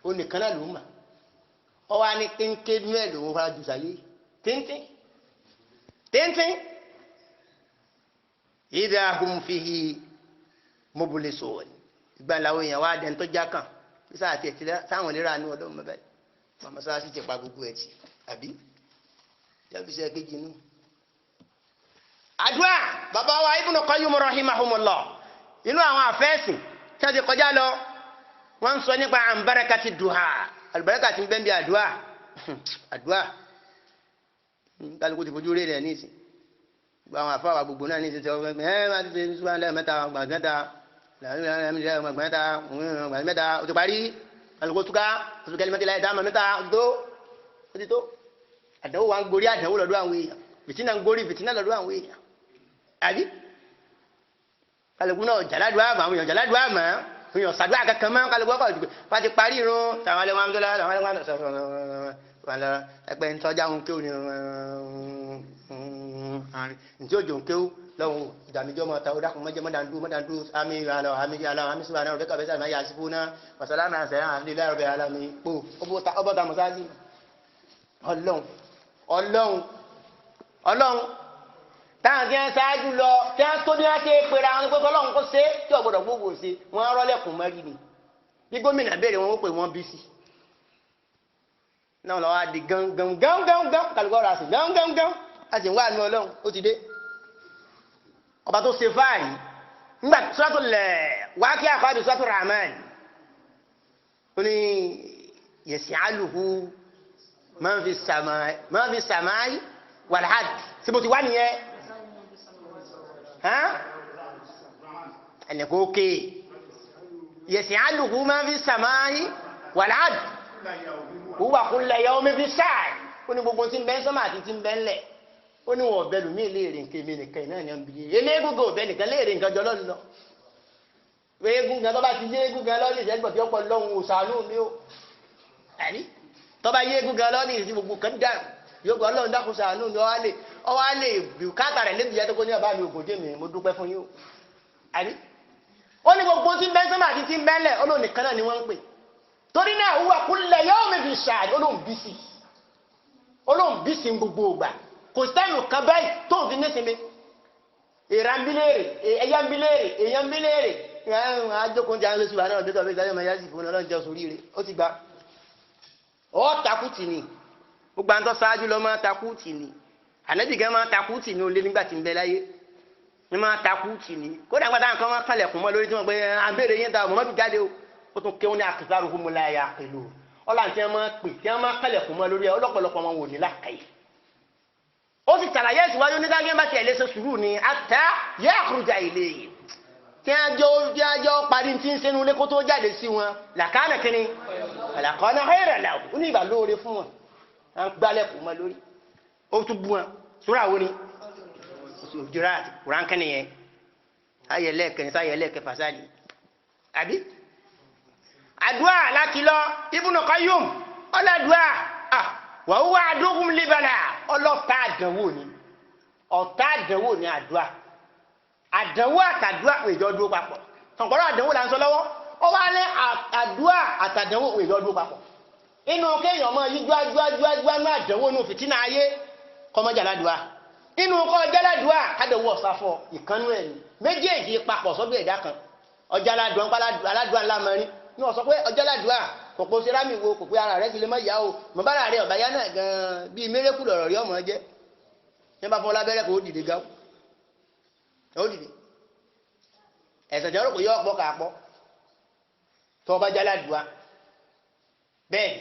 ó nìkan náà ló mà ọ wá ní téńté ní ẹ̀ lòun fara jù sáyé téńté ìdá ahùn fihi mublisun ìgbà làwọn èèyàn wá dẹ̀ ń tọ́já kàn kí sáà tiẹ̀ ti sáwọn ìlera ní ọdún mẹ́bẹ́ màmá sáà sì ti pa gbogbo ẹ̀ tì àbí jẹ́bíṣẹ́ kejì nù. àdúrà bàbá wa Ibn Qayyim rahimahumullah inú àwọn àfẹ́sìn tí wọ́n ti kọjá lọ wọ́n ń sọ nípa barakati duha àlùbáríkà tí ń bẹ́ẹ̀ bí àdúrà kálukú ti fojú rẹ̀ ní ìsìn gba àwọn àfáwà gbogbo náà ní ìsìn ọgbẹ́ máa ti ṣe ṣúgbọ́n lẹ́ẹ̀mẹ́ta gbàgbẹ́ta ó ti parí kálukú túká oṣù kẹlẹ́mẹ́tì láì dáàmà mẹ́ta ó ti tó àdánwò wa ń gorí àdánwò lọ́dọ̀ àwọn èèyàn fìtínà ń gorí fìtínà lọ́dọ̀ àwọn èèyàn àbí kálukú náà jàládùá àmà àwọn èèyàn jàládùá àmà èèyàn sàdúrà kankan mọ́ kálukú ọkọ̀ bá ti parí irun tàwọn alẹ́wọ̀n ẹgbẹ́ ń tọ́jà ń kéwù ní ntí òjò ń kéwù lọ́wọ́ ìdàmíjọ́ mọ́ ta ó dákun mọ́jẹ́ àmì sùgbọ́n náà rẹ̀ kàbẹ́sà máa yà sí fún náà wàsálà náà sẹ́yìn àti ilé ẹ̀rọ bẹ̀rẹ̀ alámi pò ọbọ̀ta mọ́sáàsì ọlọ́run táwọn tí wọ́n ṣáájú lọ tí wọ́n tó ní wọ́n ṣe pèrè àwọn pé ọlọ́run kó ṣe tí ọ̀gbọ́dọ̀ gbogbo ṣe wọ́n rọ́lẹ̀kùn mẹ́rin ni bí gómìnà béèrè wọn ó pè wọ́n bí sí náà lọ́wọ́ á di gángan kálukọ́ ra sí gángan a sì ń wá ní ọlọ́run ó ti dé ọba tó ṣe fáàrí nígbà Suratul Waqi'a àkọ́bí Suratul Rahman ó ní yas'aluhu man fi samai wal ard síbo ti wá nìyẹn ẹnìkan ókè yas'aluhu man fi samai wal ard huwa kulla yawmin fi sha'n ó ní gbogbo tí ń bẹ ń sánmà àti tí ń bẹ ń lẹ̀ ó ní wọn ọ̀bẹ lùmí léèrè nǹkan èmi nìkan iná ni wọ́n bí eléégún gan ọ̀bẹ nìkan léèrè nǹkan jọ lọ́nà lọ eégún gan tó bá ti yé eégún gan lọ́nà ìṣẹ́gbọ̀n tí ó pọ̀ lọ́hùn òṣàánú mi ó àní tó bá yé eégún gan lọ́nà ìṣẹ́ gbogbo kan dà yóò gbọ́ ọlọ́run dákun ṣàánú mi ọwọ́ á lè bùkátà rẹ̀ lébi yẹn tó kó ní ọba mi ògòdè mi mo dúpẹ́ fún yín o àní ó ní gbogbo tí ń bẹ sọ́mà àti tí ń bẹ lẹ̀ olóhùn nìkan náà ni wọ́n ń pè torí náà huwa kulla yawmin fi sha'n olóhùn bísí gbogbo ògbà kò sẹ́nu kan báyìí tó ń fi ní sinmi ìrànbílẹ̀rẹ̀ ẹ̀yànbílẹ̀rẹ̀ èyànbílẹ̀rẹ̀ àjókòó jẹ́ àwọn oṣù àná ọ̀dẹ́tọ̀ bí ìdájọ́ máa yá sí fún ọlọ́run jẹ́ oṣù ríire ó ti gba ọ́ takùtì ni gbogbo àǹtọ́ ṣáájú lọ máa takùtì ni ànábì gan máa takùtì ni ó lé nígbà tí ń bẹ láyé ní máa takùtì ni kódà gbàdá nǹkan máa kálẹ̀kùn mọ́ lórí tí wọ́n gbé àbẹ̀rẹ̀ yẹn ta mọ́mọ́bí jáde ó tún kéwọn ní aktharuhum la ya'qilun ọlọ́run tí wọ́n máa pè tí wọ́n máa kálẹ̀kùn mọ́ lórí ọlọ́pọ̀lọpọ̀ wọn wò ní lákàyè ó sì ṣàlàyé ìsìwájú ní dágé bá ti ẹ̀lẹ́ ṣe sùúrù ní àtà yakhruja ilayhi tí a jọ parí tí ń sẹ́nu lé kó tó jáde sí wọn làkánà kíní làkánà khayran lahu ó ní ìgbà lóore fún wọn à ń gbálẹ̀kùn mọ́ lórí ó tún bú wọn súrà wo ni Hujurat Kùránì kẹ́ni yẹn ayẹlẹ́kẹ́ sáyẹlẹ́kẹ́ fàṣádì àbí àdúrà láti lọ Ibn Qayyum ọlọ́dúà wa huwa aduhum libala ọlọ́ta àdánwò ni ọ̀tá àdánwò ni àdúrà àdánwò àtàdúrà ìjọ dúró papọ̀ tọ̀pọ̀lọ́ àdánwò là ń sọ lọ́wọ́ ó wá ní àdúrà àtàdánwò ìjọ dúró papọ̀ inú kéèyàn mọ́ yí gbágbágbágbá ní àdánwò ní fìtínà ayé kọmọjà ládùá inú kọ́ ọjà ládùá kádẹ̀wò ọ̀sáfọ́ ìkanú ẹ̀ méjèèjì papọ̀ sọ́dọ̀ ẹ̀dá kan ọjà aládùá ńlá mẹ́rin ní ọ̀sọ́ pé ọjà ládùá kòkó sẹ́rámì wo kò pé ara rẹ̀ ti lè mọ́ ìyá o mọ̀ bára rẹ̀ ọ̀bá yá náà gan-an bíi mérékù lọ̀rọ̀ rí ọmọ jẹ́ ní bá fọ́ lábẹ́rẹ́ kò ó dìde gáwó ó dìde ẹ̀sẹ̀ jẹ́ rògbò yọ ọ̀pọ̀ kàpọ̀ tó ọba jáládùá bẹ́ẹ̀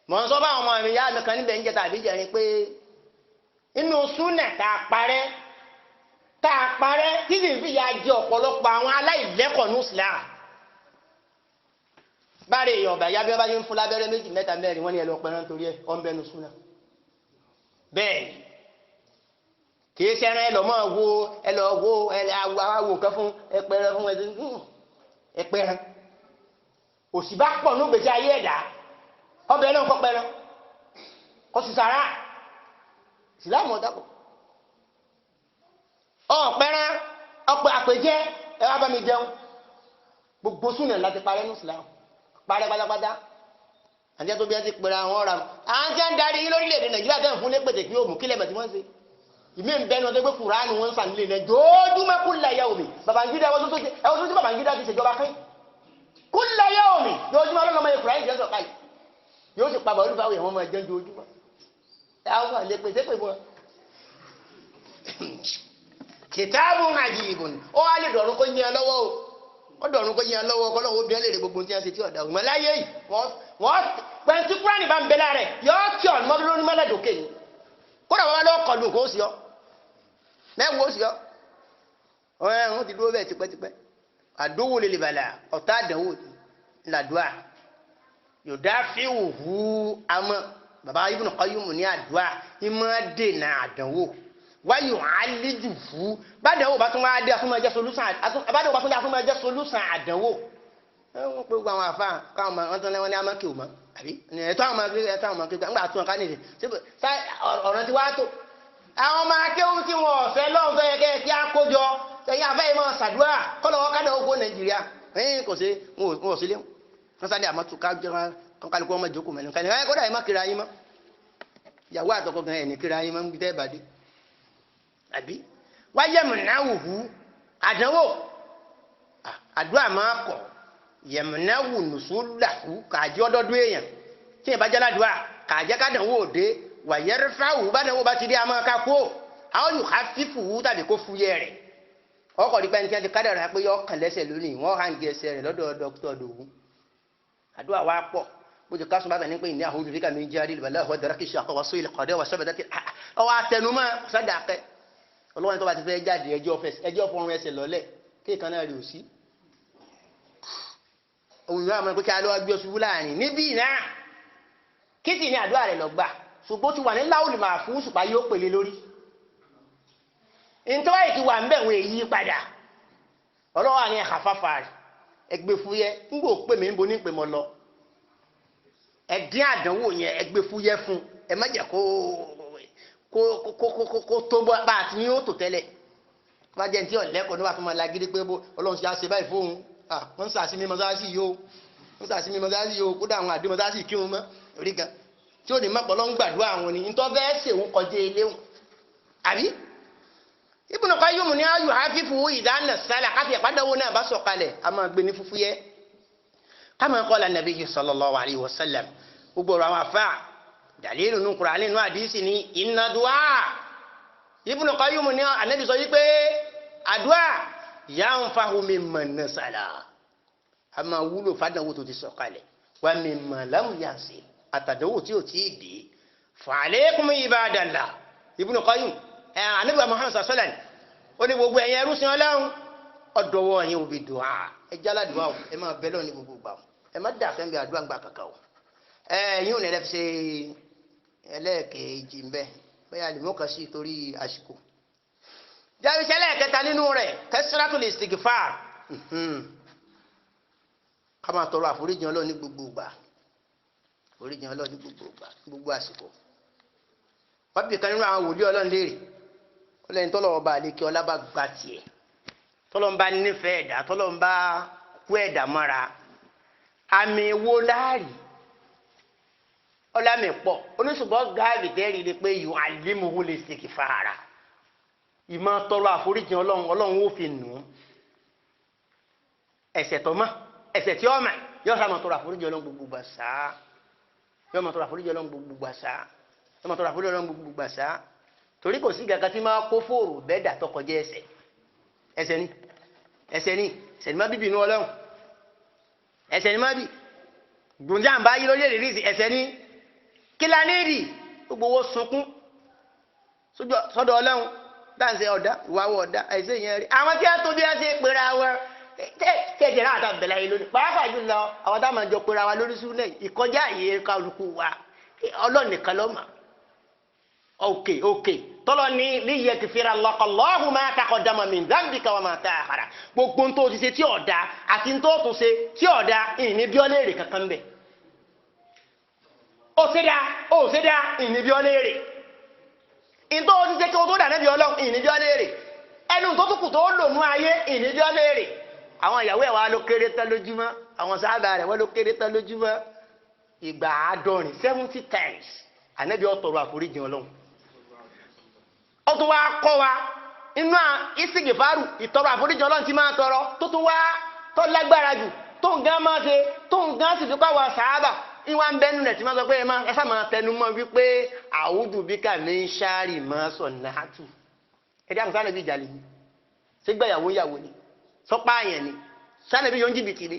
mọ̀ ń sọ bá àwọn ọmọ mi yá mi kan níbẹ̀ ń jẹ́ tàbí jẹ́rin pé inú súnà tá a parẹ́ tí sì ń fi ya jẹ ọ̀pọ̀lọpọ̀ àwọn aláìlẹ́kọ̀ọ́ ní Islam báre èèyàn ọ̀bà yá bí wọ́n bá yín fún lábẹ́rẹ́ méjì mẹ́ta mẹ́rin wọ́n ní ẹlọ pẹ̀rán torí ẹ̀ ọ́n bẹnu súnà bẹ́ẹ̀ kìí ṣẹ́rán ẹlọ́mọ́ wo ẹlọ́wọ́ nǹkan fún ẹpẹrẹ fún ẹpẹrẹ òsì bá pọ̀ ní gbèsè ayé ẹ̀dá ọbẹ̀ náà kọ́ pẹ̀rán kọ́ sì sàrà ìsìlámù ọ̀dàpọ̀ ọ̀pẹ̀rán ọ̀pẹ̀ àpèjẹ́ ẹ wá bá mi jẹun gbogbo súnà láti parẹ́ ní ìsìlámù parẹ́ pátápátá àti ẹ̀ tó bí ẹ ti pèrè àwọn ọ̀rà àwọn tí wọ́n ń darí lórílẹ̀‐èdè Nàìjíríà tẹ̀ ń fún lépètè kí yóò mú kílẹ̀ bẹ̀ tí wọ́n ń ṣe ìmí ń bẹ́nu ọdún pé Kùránì wọn ń sàn nílé náà jójúmọ́ kulla yawmi Babangida ẹwọ́n tó ti Babangida ti ṣèjọba kí kulla yawmi jójúmọ́ ọlọ́mọ yẹ Kùránì jẹ́ sọ̀kalẹ̀ yóò sì pàbọ̀ olúfàwọ̀ ẹ̀wọ̀n máa jẹ́ jójúmọ́ ẹ̀wọ̀n lè pèsè pè fún wọn. Kitabun ajibun ó wá lè dọ̀rùn kó yẹn lọ́wọ́ o ó dọ̀rùn kó yẹn lọ́wọ́ kọ́ lọ́wọ́ obìnrin lè rè gbogbo tí wọ́n ṣe tí ọ̀dà ògbọ́n láyé yìí wọ́n pẹ̀ntí Kùránì bá ń bẹ láàrẹ̀ yọ kí ọ̀nà mọ́dún lórí mọ́lẹ́dọ̀kẹ́ ni kódà wọn lọ́ọ́ kọlù kó sí ọ mẹ́wọ́ ó sì ọ wọ́n ti dúró bẹ́ẹ̀ tipẹ́tipẹ́ àdówó lè bàlà ọ̀tá àdánwò làdúà yòdá fíwùhù àmọ́ bàbá Ibn Qayyum ní àdúà ìmọ̀ dènà àdánwò wáyò àlejò fún bàdánwò bá tún wá dé àtúmọ̀ jẹ́ solúsàn àbádánwò bá tún dé àtúmọ̀ jẹ́ solúsàn àdánwò wọ́n pé gbogbo àwọn àfáà káwọn wọn tán lẹ́wọ́n ní amákè òmọ́ àbí ẹ̀tọ́ àwọn ọmọ kékeré ńgbà tún ọ̀ká nìyẹn ọ̀rọ̀ ti wá tó àwọn ọmọ akéwù tí wọn ọ̀fẹ́ lọ́wọ́ fẹ́ yẹ kí á kójọ ẹ̀yìn afẹ́ yìí máa ṣàdúrà kọ́lọ́wọ́ kádà ogun Nàìjíríà ẹ̀yìn kò sí wọn ò sí lé wọn sáré àmọ́tò kálukú ọmọ ìjókòó mẹ́rin kan ní kódà ẹ̀ má kiri ayé mọ́ ìyàwó àtọkọ gan ẹ̀ ní kiri ayé mọ́ ń gbé ìbàdí àbí wáyé mùnáwùhù àdánwò àdúrà máa kọ̀ yẹ̀mùnáwù nùsùlùdàkú kàjẹ́ ọdọọdún èèyàn tí ì bá jẹ́ ládùúà kàjẹ́ kádànwó òde wàyẹ́rẹ́fáwù bádànwó bá ti rí àmọ́ ká kó àwọn yóò ká fífù wú tàbí kó fúyẹ́ rẹ̀ ọkọ̀ nípa ẹni tí wọ́n ti kádàrà pé yọ kàn lẹ́sẹ̀ lónìí wọ́n hàn gé ẹsẹ̀ rẹ̀ lọ́dọ̀ dókítà Dòwú àdúrà wa pọ̀ bó ti kásùn bàbá ní pé ìní àwọn olùdíkà mi jẹ́ àdìlù bàlá ọ̀dọ̀ dákì ṣe àkọwà sóyè kọ̀dẹ́ wà sọ́bẹ̀ dákì ọwọ́ àtẹnumọ́ sádàkẹ́ ọlọ́wọ́n tó bá ti fẹ́ jáde ẹjọ́ fọrun ẹsẹ̀ lọ́lẹ̀ kéèkan náà rí òsí òun yóò mọ̀ pé kí a lọ́wọ́ gbé ọṣubú láàrin níbí náà kìtì ní àdúrà rẹ̀ lọ́gbà ṣùgbọ́n ti wà ní láwùlì máa fún ṣùpá yóò pèlè lórí nítorí ti wà ń bẹ̀ wọ́n èyí padà ọlọ́wọ́ àní ẹ̀ka fáfá rẹ̀ ẹgbẹ́ fúyẹ́ ńgbò pè mí níbo ní pè mọ́ lọ ẹ̀dín àdánwò yẹn ẹgbẹ́ fúyẹ́ fún ẹ má jẹ́ kó tó bá àti ní ó tò tẹ́lẹ̀ bá jẹ́ ní tí ọ̀lẹ́kọ̀ọ́ níwà tó máa lágídí pé ọlọ́run ṣe á ṣe báyìí fóun wọ́n sàásí mi mọ́sáàsì yóò wọ́n sàásí mi mọ́sáàsì yóò kódà àwọn àdé mọ́sáàsì kí wọn mọ́ orí gan tí ó ní mọ́pọ̀ lọ́n gbàdúrà àwọn ni nítorí bẹ́ẹ̀ ṣèwọ́n kọjá eléhùn àbí Ibn Qayyum ní ayò àfífù ìdáná sálà káfí ẹ̀pádàwó náà bá sọ̀kalẹ̀ a máa gbé ní fúfú yẹ kama qala Nabiyyu sallallahu alayhi wa sallam gbogbo ọ̀rọ̀ àwọn afá dalilu nínú Kùránì nínú àdìsí ní inna du'a Ibn Qayyum ní Ànábì sọ wípé àdúà yanfahu mimman nasala a máa wúlò fàdánwò tó ti sọ̀kalẹ̀ wa mimman lam yasil àtàdánwò tí ò tí ì dé fa alaykum ibadallah Ibn Qayyum Ànábì Muhammad sallallahu alaihi wasallam ó ní gbogbo ẹ̀yin ẹrú sin Ọlọ́run ọ̀dọ̀wọ́ ẹ̀yin òbí dùá ẹ jálá dùá ẹ máa bẹ lọ́wọ́ ní gbogbo gbà ẹ má dà fẹ́ bí àdúrà gbà kàkà o yín ò ní ẹlẹ́fi ṣe ẹlẹ́ẹ̀kejì ń bẹ bẹ́ẹ̀ àlùmọ́kà sí torí àsìkò jáwé ṣẹlẹ̀ kẹta nínú rẹ̀ kasratul istighfar ká máa tọrọ àforíjì Ọlọ́run ní gbogbo gbà àforíjì Ọlọ́run ní gbogbo gbà gbogbo àsìkò wọ́n bí kan nínú àwọn wòlíì Ọlọ́run léèrè ó lẹ́yìn tọ́lọ́wọ́ bá lè kí ọlá bá gba tiẹ̀ tọ́lọ́n bá nífẹ̀ẹ́ ẹ̀dá tọ́lọ́n bá kú ẹ̀dá mọ́ra àmì wo láàrí ọlámì pọ̀ oníṣùgbọ́n gáàbì tẹ́rì lè pé yòó àlímùhù lè ṣèkì fàárà ìmọ̀ tọrọ àforíjì Ọlọ́run ó fi nù ú ẹ̀ṣẹ̀ tó mọ̀ ẹ̀ṣẹ̀ tí ó mọ̀ yóò sá mọ̀ tọrọ àforíjì Ọlọ́run gbogbo gbà sáà yóò mọ̀ tọrọ àforíjì Ọlọ́run gbogbo gbà sáà yóò mọ̀ tọrọ àforíjì Ọlọ́run gbogbo gbà sáà torí kò sí gàgà tí máa kó fóòrò bẹ́ẹ̀dà tó kọjá ẹ̀ṣẹ̀ ni má bíbí inú Ọlọ́run ẹ̀ṣẹ̀ ni má bí gbòǹjà ń bá yí lórí èrè ríṣì ẹ̀ṣẹ̀ ni kílánẹ́ẹ̀dì gbogbo owó sunkún sọ́dọ̀ Ọlọ́run dáǹsẹ̀ ọ̀dá ìwàwọ̀ ọ̀dá ẹ̀ṣẹ̀ yẹn rí àwọn tí a tó bí a ṣe pera wọn tẹ́jẹ̀ náà àtàwọn bẹ̀rẹ̀ yìí lónìí pàápàá jùlọ àwọn táwọn máa jọ pera wa lórí súnlẹ̀ ìkọjá àyè kálukú wa Ọlọ́run nìkan ló mọ̀ okay tọ́lọ ní liyaghfira Allahu ma taqaddama min dhanbika wa ma ta'akhkhara gbogbo tó ti ṣe tí ọ̀dá àti tó tún ṣe tí ọ̀dá ìní bí ọ léèrè kankan bẹ̀ ó ṣe dá ìní bí ọ léèrè ìntó ti ṣe kí o tó dà nẹ́bí Ọlọ́run ìní bí ọ léèrè ẹnu tó tún kù tó lò ní ayé ìní bí ọ léèrè àwọn ìyàwó ẹ̀ wá ló kéré tán lójúmọ́ àwọn sábà rẹ̀ wọ́n ló kéré tán lójúmọ́ ìgbà 70 times ànẹ́bí ó tọrọ àforíjì Ọlọ́run ó tún wá kọ́ wa inú ìsìgìfàrù ìtọrọ àforíjì Ọlọ́run tí máa tọrọ tó tún wá tó lágbára jù tó ń gán máa ṣe tó ń gán sì fi pàwọ̀ sàábà ìwà ń bẹnu rẹ̀ tí máa sọ pé ẹ sá máa tẹnu mọ́ wípé a'udhu bika min sharri ma sana'tu ẹ̀dí àkùsá nàbí ìjàlè ni sígbàyàwó yàwó ni sọpá àyàn ni sánàbí yóò ń jìbìtì ni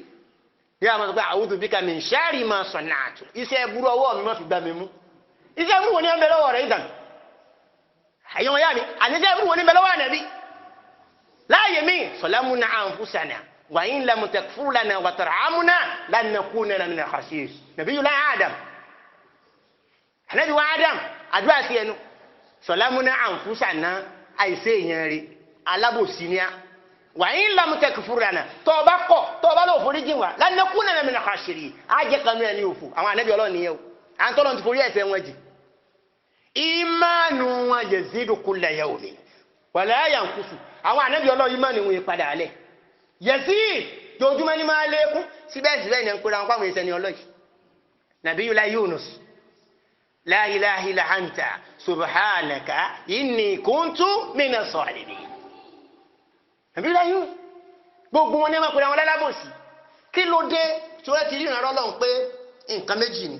ní àwọn sọ pé a'udhu bika min sharri ma sana'tu iṣẹ́ burú ọwọ́ mi má fi gbá mi mú iṣẹ́ burú wo ni ẹ ń bẹ lọ́wọ́ rẹ̀ ìdàn àyẹ̀wò yá mi àníṣẹ́ burú wo ni ẹ ń bẹ lọ́wọ́ ànàbí láàyè mi salamuna anfusana wa in lam taghfir lana wa tarhamna lan nakuna min al-khasirin nabiyullah Adam ànábì wa Adam àdúrà sí ẹnu salamuna anfusana àìsè èèyàn rí alábòsí ni a wa in lam taghfir lana tó bá kọ̀ tó bá lọ forí jìn wa lan nakuna min al-khasirin a jẹ́ kanu ẹni òfò àwọn ànábì Ọlọ́run nìyẹn o an tọ́lọ́run ti forí ẹ̀ṣẹ̀ wọn jì ìmánu wọn yazidu kulla yawmin wala yanqusu àwọn ànábì Ọlọ́run ìmánu wọn padà alẹ́ yazid jojúmọ́ ní máa lékún síbẹ̀síbẹ̀ ní ẹnkúra wọn pàwọn ìsẹni Ọlọ́run nabiyullah Yunus la ilaha illa anta subhanaka inni kuntu minas salimin nabiyullah Yunus gbogbo wọn ní ẹmọ́ pẹ̀lú àwọn lálábòsí kí ló dé tí wọ́n ti rí ìrànlọ́ Ọlọ́run pé nǹkan méjì ni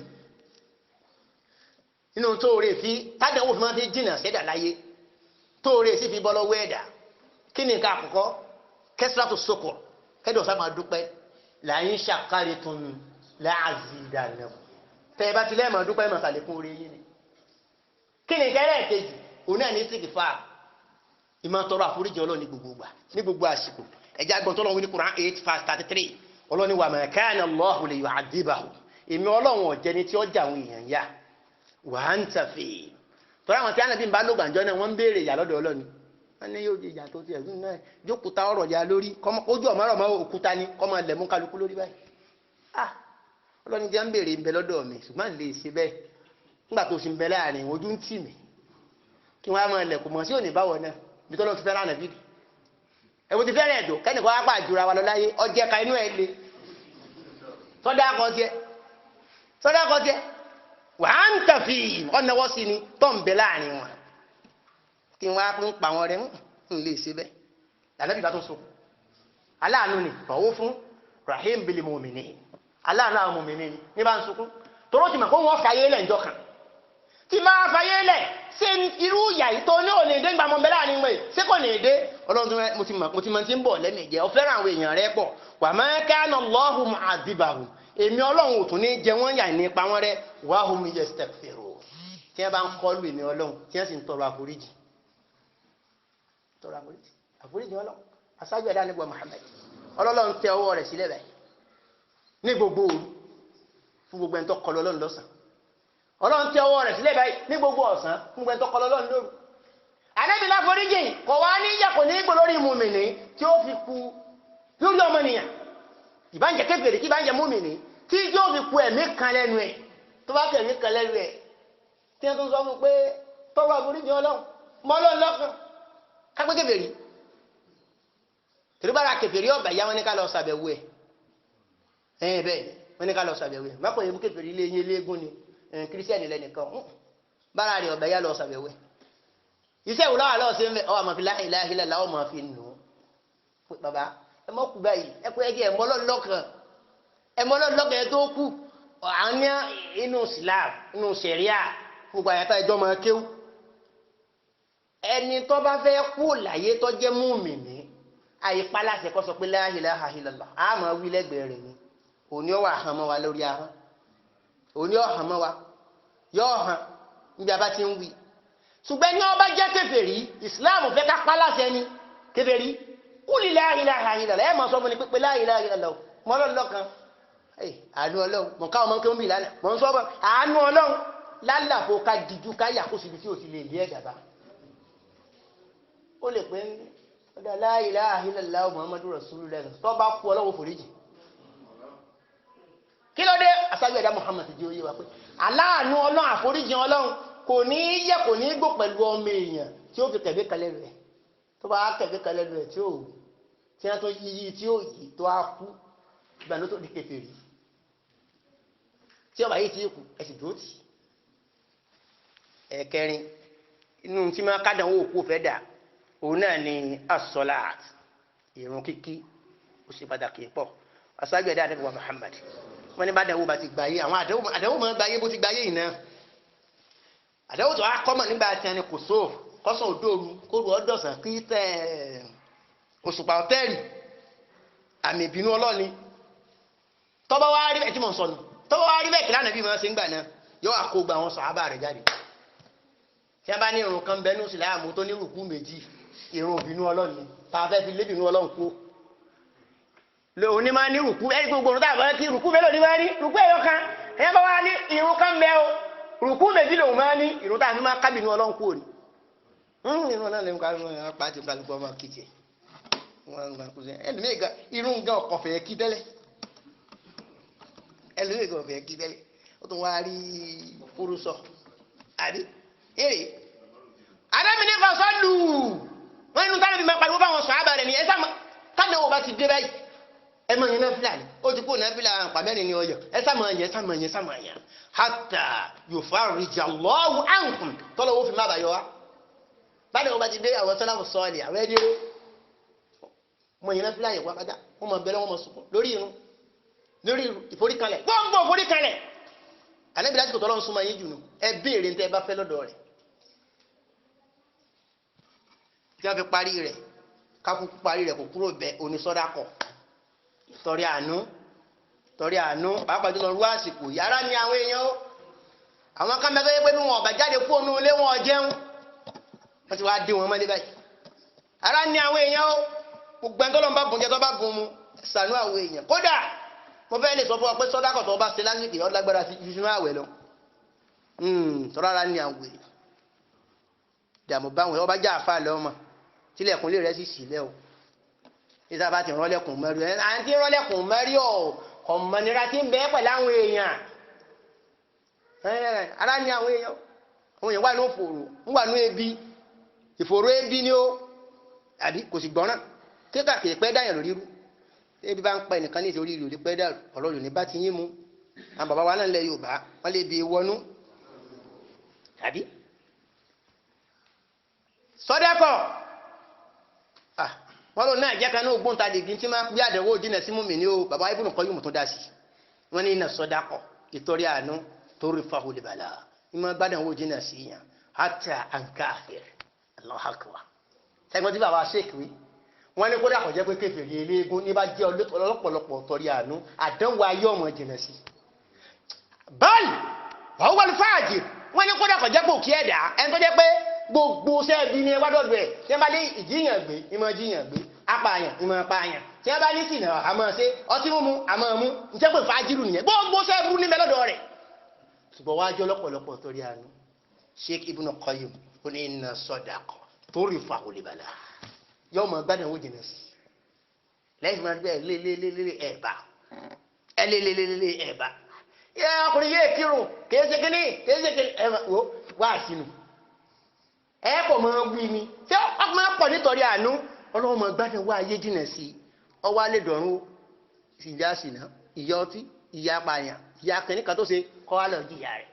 inú tó rè fi tádẹ̀wò fi máa fi jìnà sẹ́dà láyé tó rè sí fi bọ́ lọ́wọ́ ẹ̀dà kí ni nǹkan àkọ́kọ́ kẹsìlátò sókò kẹ́dọ̀ sá máa dúpẹ́ làyín ṣàkárí tún la azidannakum tẹ́ bá ti le mo dúpẹ́ mo ṣàlékún oore yín ni kíni kere kejì òun náà ní istighfar ìmọ̀ tọrọ àforíjì Ọlọ́run ní gbogbo ìgbà ní gbogbo àsìkò ẹ jẹ́ gbọ́ t'Ọlọ́run ní Quran 8:33 Ọlọ́run ní wa ma kana Allahu liyu'adhibahum èmi Ọlọ́run ó jẹ́ ni tí ó jà àwọn èèyàn yá wa anta fi tọ́ra àwọn tí Ànábì ń bá lò gbàǹjọ́ náà wọ́n ń béèrè ìyà lọ́dọ̀ Ọlọ́run wọ́n ní yóò jẹ ìyà tó ti ẹ̀gún náà jókòtà ọ̀rọ̀ ya lórí ojú ọ̀mọ́rọ̀ mọ́ òkúta ní kọ́ máa lẹ̀mú kálukú lórí báyìí Ọlọ́run jẹ́ ń béèrè ń bẹ lọ́dọ̀ mi ṣùgbọ́n lè ṣe bẹ́ẹ̀ nígbà tó sì ń bẹ láàrin ojú ń tì mí kí wọ́n á máa lẹ̀kùn mọ́ sí òní báwọ̀ náà bí tọ́lọ́ ti fẹ́ràn Ànábì ẹ̀wọ̀n ti fẹ́ràn ẹ̀dùn kẹ́nìkan wá pàjùra wa lọ láyé ọjẹ́ ka inú ẹ̀ le sọ́dá akọ́jẹ́ wà á ń tàfi ọ̀nàwọ́ sí ni tó ń bẹ láàrin wọn kí wọ́n á pín pa wọn rẹ̀ ń lè ṣe bẹ́ẹ̀ Ànábì bá tún sọ aláàánú ni fọwọ́ fún rahim bil mu'minin aláàánú àwọn mu'minin ní bá ń sunkún toró ti mọ̀ kó wọ́n fàyé lẹ̀ ńjọ́ kan tí máa fàyé lẹ̀ ṣe irú ìyà yìí tó ní òní èdè ń gba ọmọ bẹ láàrin wọn ṣé kò ní èdè Ọlọ́run tó mo ti mọ̀ tí ń bọ̀ lẹ́nu ìjẹ́ ọ fẹ́ràn àwọn èèyàn rẹ̀ pọ̀ wa ma kana Allahu mu'adhibahum èmi Ọlọ́run ò tún ní jẹ wọ́n yà ní pa wọ́n rẹ́ wa hum yastaghfirun tí wọ́n bá ń kọlu èmi Ọlọ́run tí wọ́n sì ń tọrọ àforíjì àforíjì Ọlọ́run aṣáájú ẹ̀dá nígbà Muhammad Ọlọ́run tẹ ọwọ́ rẹ̀ sílẹ̀ báyìí ní gbogbo òru fún gbogbo ẹni tó kọlu Ọlọ́run lọ́sàn Ọlọ́run tẹ ọwọ́ rẹ̀ sílẹ̀ báyìí ní gbogbo ọ̀sán fún gbogbo ẹni tó kọlu Ọlọ́run lóru Ànábì láforíjì kò wá ní ìyà kò ní gbò lórí mùmìnì tí ó fi kú lórí ọmọnìyàn ìbáǹjẹ kèfèrí kí ìbáǹjẹ mùmìnì tí yóò fi kú ẹ̀mí kan lẹ́nu ẹ̀ tó bá kẹ̀mí kan lẹ́nu ẹ̀ tí wọ́n tún sọ fún pé tọrọ àforíjì Ọlọ́run mọ́ Ọlọ́run lọ́kàn kápẹ́ kèfèrí tìrìbára kèfèrí ọ̀bà ìyá wọn ní ká lọ ṣàbẹ̀wò ẹ̀ bẹ́ẹ̀ wọn ní ká lọ ṣàbẹ̀wò ẹ̀ mápò yẹn kèfèrí ilé yín léegun ni kírísítẹ́nì lẹ́nìkan bára rẹ̀ ọ̀bà ìyá lọ ṣàbẹ̀wò ẹ̀ iṣẹ́ ìwúlọ́ àlọ́ ṣe ń bẹ̀ ọ́ àmọ́ fi la ilaha illallah ọ́ máa fi nù ú bàbá ẹ mọ́ kú báyìí ẹ kú ẹjẹ ẹ̀mọ́ lọ́lọ́kàn ẹ tó kú àwọn inú Islam inú sẹ̀ríà gbogbo àyàtọ̀ ẹjọ́ máa kéwú ẹni tó bá fẹ́ kú láyé tó jẹ́ mùmínì àyípa láti kọ́ sọ pé la ilaha illallah a máa wí lẹ́gbẹ̀ẹ́ rẹ̀ ni òní ọ̀wà hàn mọ́ wa lórí ahọ́n òní ọ̀hàn mọ́ wa yóò hàn níbi abá ti ń wí ṣùgbọ́n ní ọba jẹ́ kèfèrí Islam fẹ́ ká pa láṣẹ ni kèfèrí kúlì la ilaha illallah ẹ̀ máa sọ fún ni pé la ilaha illallah mọ́ Ọlọ́run lọ́kan àánú Ọlọ́run mọ̀ káwọn mọ́ kí wọ́n bì lánàá mọ̀ ń sọ fún àánú Ọlọ́run lálàfo ká dìjú ká yà kó síbi tí ò sì lè lé ẹ̀dà bá ó lè pé ọ̀dà la ilaha illallah Muhammadu Rasulullah tó bá kú Ọlọ́run foríjì kí ló dé aṣáájú ẹ̀dá Muhammad ti di oyé wa pé aláàánú Ọlọ́run àforíjì Ọlọ́run kò ní yẹ kò ní gbò pẹ̀lú ọmọ èèyàn tí ó fi kẹ̀gbé kalẹ̀ rẹ̀ tó bá kẹ̀gbé kalẹ̀ rẹ̀ tí wọ́n tó yí tí ó yí tó á kú ìgbàlú tó di kèfèrí tí ọba yìí ti kú ẹ̀sìn tó tì ẹ̀kẹrin inú tí máa kádàn owó òkú fẹ́ dà òun náà ni as-salat ìrun kíkí ó ṣe pàtàkì pọ̀ aṣáájú ẹ̀dá àdẹ́gbẹ̀wá Muhammad wọ́n ní bá dẹ̀wò bá ti gbáyé àwọn àdẹ́wò máa gbáyé bó ti gbáyé yìí náà àdẹ́wò tó wá kọ́mọ̀ nígbà tí a ní kò sóò kọ́sàn òdòrú kóru ọdọ̀sán kí tẹ́ òṣùpá ọ̀tẹ́ẹ̀lì àmì ìbínú ọlọ́ni tọ́bọ̀ wá rí bẹ́ẹ̀ tí mò ń sọnù tọ́bọ̀ wá rí bẹ́ẹ̀ kí lánàá bí wọ́n ṣe ń gbà náà yóò àkógbà àwọn sàhábà rẹ̀ jáde tí wọ́n bá ní irun kan bẹnu síláàmù tó ní rùkú méjì irun ìbínú ọlọ́ni tá a fẹ́ fi lébìnú ọlọ́run kú lòun ní máa ní rùkú ẹni gbogbo orun táàbọ̀ kí rùkú mélòó ní máa ní rùkú ẹ̀yọ kan ẹ̀yẹ́ bá wá ní irun kan bẹ́ o rùkú méjì lòun máa ní irun táàbí máa kábìnú ọlọ́run kú òní irun náà lẹ́nu kárí wọn pàtì kálukú ọmọ kìtì wọn gbà kú sí ẹlòmíì gan irun gan ọkọ̀fẹ́ kí tẹ́lẹ̀ ẹlòmíì gan ọkọ̀fẹ́ kí tẹ́lẹ̀ ó tún wá rí fúrúsọ àbí èrè adámi ní fàṣọ lù wọn inú tálẹ́bí máa pariwo báwọn sọ àbá rẹ̀ ní ẹ̀sà tálẹ́ wo bá ti dé báyìí ẹ máa yẹn náfìlà ni ó ti kó náfìlà pàmẹ́rin ní ọyọ ẹ̀sà máa yẹn hatta yufarrija Allahu ankum tọ́lọ́wọ́ fi má bàyọ̀ wá báyìí wọ́n bá ti dé àwọn sọ́lámù sọ́ọ̀lì àwọn ẹni ró mọ̀ yẹn náfìlà yẹn wákàtá wọ́n máa bẹ̀rẹ̀ wọ́n máa sunkún lórí irun lórí ìforíkalẹ̀ gbọ́ngbọ́n ìforíkalẹ̀ àlẹ́bí láti kò tọ́lọ́ ń súnmọ́ yín jù nù ẹ béèrè ní tẹ́ ẹ bá fẹ́ lọ́dọ̀ rẹ̀ tí wọ́n fi parí rẹ̀ kákúkú parí rẹ̀ kò kúrò bẹ onísọ́dákọ̀ ìtọ́rí àánú torí àánú pàápàá jùlọ rú àsìkò yàrá ni àwọn èèyàn ó àwọn kan mẹ́tọ́ yẹ pé bí wọn ọ̀bà jáde kú ònú ilé wọn jẹun wọ́n ti wá dé wọn mọ́lé báyìí ara ni àwọn èèyàn ó gbogbo ẹni tó lọ́n bá bùn jẹ tó bá bùn mu ṣàánú àwọn èèyàn kódà mo fẹ́ lè sọ fún ọ pé sọ́dákọ̀ tó bá ṣe lásìkò yọ lágbára sí ju sínú àwẹ̀ lọ tọ́ra ara ni àwọn èèyàn dààmú báwọn ọba já àfa lọ́mọ tílẹ̀kùn lè rẹ́ sì sílẹ̀ o nígbà bá ti rọ́lẹ́kùn mẹ́rí ẹ̀ àǹtí rọ́lẹ́kùn mẹ́rí ọ̀ ọ̀mọ̀nira tí ń bẹ pẹ̀lú àwọn èèyàn ara ni àwọn èèyàn wà ní òfòrò ń wà ní ebi ìfòrò ebi ni ó àbí kò sì gbọ́ràn kíkà kì í pẹ́ dáyàn lórí rú ebi bá ń pa ẹnìkan ní ìtorí ìròlé pẹ́ dàrú ọ̀rọ̀ lòní bá ti yín mu àwọn bàbá wa náà lẹ Yorùbá wọ́n lè bi wọnú àbí sọ́dákọ̀ wọ́n lò náà jẹ́ kan ní ògbóǹtadìgì tí máa gbé àdẹ̀wò jìnà sí mùmí ní o bàbá Ibn Qayyim tó dá sí wọ́n ní iná sọ́dákọ̀ ìtọ́rí àánú tó rí fáwọn olùbàlà ìmọ̀ gbádùn jìnà sí yàn hátà àǹkáàfẹ́ Allahu Akbar sẹ́gbọ́n tí bàbá Sheikh wí wọ́n ní kódà kò jẹ́ pé kèfèrí eléégún ní bá jẹ́ ọlọ́pọ̀lọpọ̀ tọ́rí àánú àdánwò ayé ọmọ jìnà sí báyìí wọ́n wọ́n fàájì wọ́n ní kódà kò jẹ́ pé òkè ẹ̀dá ẹni tó jẹ́ pé gbogbo sẹ́ẹ̀bí ní ẹwádọ́dọ̀ ẹ̀ tí wọ́n bá lé ìjíyàn gbé ìmọ̀ jíyàn gbé apààyàn ìmọ̀ apààyàn tí wọ́n bá ní sìnà àmọ́ ṣe ọtí mímu àmọ́ mú ń jẹ́ pé fàájìrù nìyẹn gbogbo sẹ́ẹ̀bù ní mẹ́lọ́dọ̀ rẹ̀ ṣùgbọ́n wájú ọlọ́pọ̀lọpọ̀ torí àánú Sheikh Ibn Qayyim ó ní inna sadaqa turfa'u al-bala yóò mọ̀ gbádùn owó jìnà sí lẹ́yìn máa gbé lé ẹ̀bà ẹ̀bà yẹ ọkùnrin yé kírun kéèsè kíní ẹ̀bà wá sínú ẹ kò máa wí ni tí ó máa pọ̀ nítorí àánú ọlọ́run máa gbádùn wá ayé jìnà sí ọwọ́ alẹ́ dọ̀run ìyá sínà ìyá ọtí ìyá apààyàn ìyá kìnníkan tó ṣe kọ́ wá lọ jìyà rẹ̀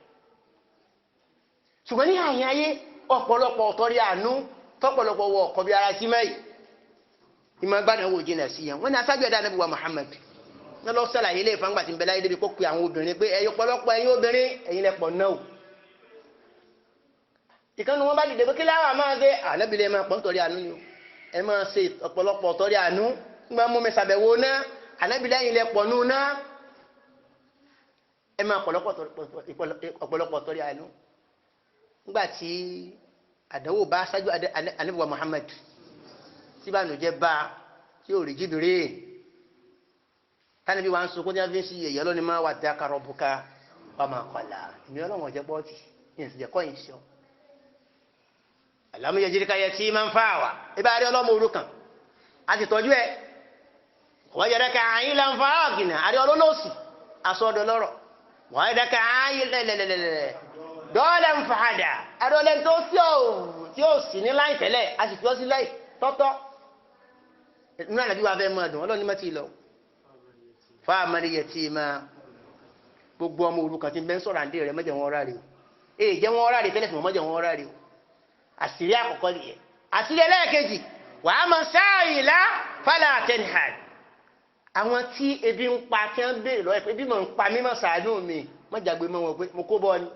ṣùgbọ́n ní àyìn ayé ọ̀pọ̀lọpọ̀ ọ̀tọ́rí àánú tọ́pọ̀lọpọ̀ wọ ọ̀kọ̀ bí ara sí mẹ́yì ìmọ̀ gbádùn owó jìnà sí yẹn wọ́n ní aṣáájú ẹ̀dá Ànábì wa Muhammad ní lọ sàlàyé ilé ìfàǹgbà tí ń bẹ láyé débi kó pe àwọn obìnrin pé ẹ̀yin ọ̀pọ̀lọpọ̀ ẹ̀yin obìnrin ẹ̀yin lẹ́pọ̀ náà o ìkànnì wọn bá dìde pé kí láwọn máa ṣe àlẹ́bìlẹ̀ máa pọ̀ nítorí àánú ni o ẹ máa ṣe ọ̀pọ̀lọpọ̀ ọ̀tọ́rí àánú nígbà mú mi ṣàbẹ̀wò náà àlẹ́bìlẹ̀ ẹ̀yin lẹ́pọ̀ nù náà ẹ máa ọ̀pọ̀lọpọ̀ ọ̀tọ́rí àánú nígbà tí àdánwò bá ṣáájú Ànábì wa Muhammad tí bá nù jẹ́ bá tí ò rí Jibril tánàbí wa ń sọ kó ní abẹ́ sí ẹ̀yẹ́ lọ́ni máa wà dáka rabbuka wa ma qala ìmí ọlọ́wọ̀n jẹ́ bọ́ọ̀tì yìí sì jẹ́ kọ́ yìí sọ alam yajidka yatiman fa'awa ibà rí ọlọ́mọ òrukàn a ti tọ́jú ẹ wajadaka a'ilan fa'aghna àrí ọlọ́lọ́sì asọ́dọ̀ lọ́rọ̀ wajadaka a'ilan dọ́ọ̀lẹ̀ ń fàádà àdọ́ọ̀lẹ̀ tí ó sì ní láì tẹ́lẹ̀ a sì fi ọ́ sí láì tọ́tọ́ inú àlàbí wa fẹ́ mọ́ ọdún ọlọ́ni mẹ́tì lọ fáàmàrí yẹ tí ma gbogbo ọmọ òrukàn tí ń bẹ́ ń sọ̀rọ̀ àndé rẹ̀ mẹ́jẹ̀ wọn ráre o èyí jẹ́ wọn ráre tẹ́lẹ̀ fún mọ́jẹ̀ wọn ráre o àṣírí àkọ́kọ́ nìyẹn àṣírí ẹlẹ́ẹ̀kejì wà á mọ sáàyìnlá fálà tẹ́nìhàn àwọn tí ebi ń pa tí wọ́n béèrè lọ́wọ́ ebi mọ̀ ń pa mímọ̀ sàánú mi mọ́jàgbé mọ́ wọn pé mo kó bọ́ ni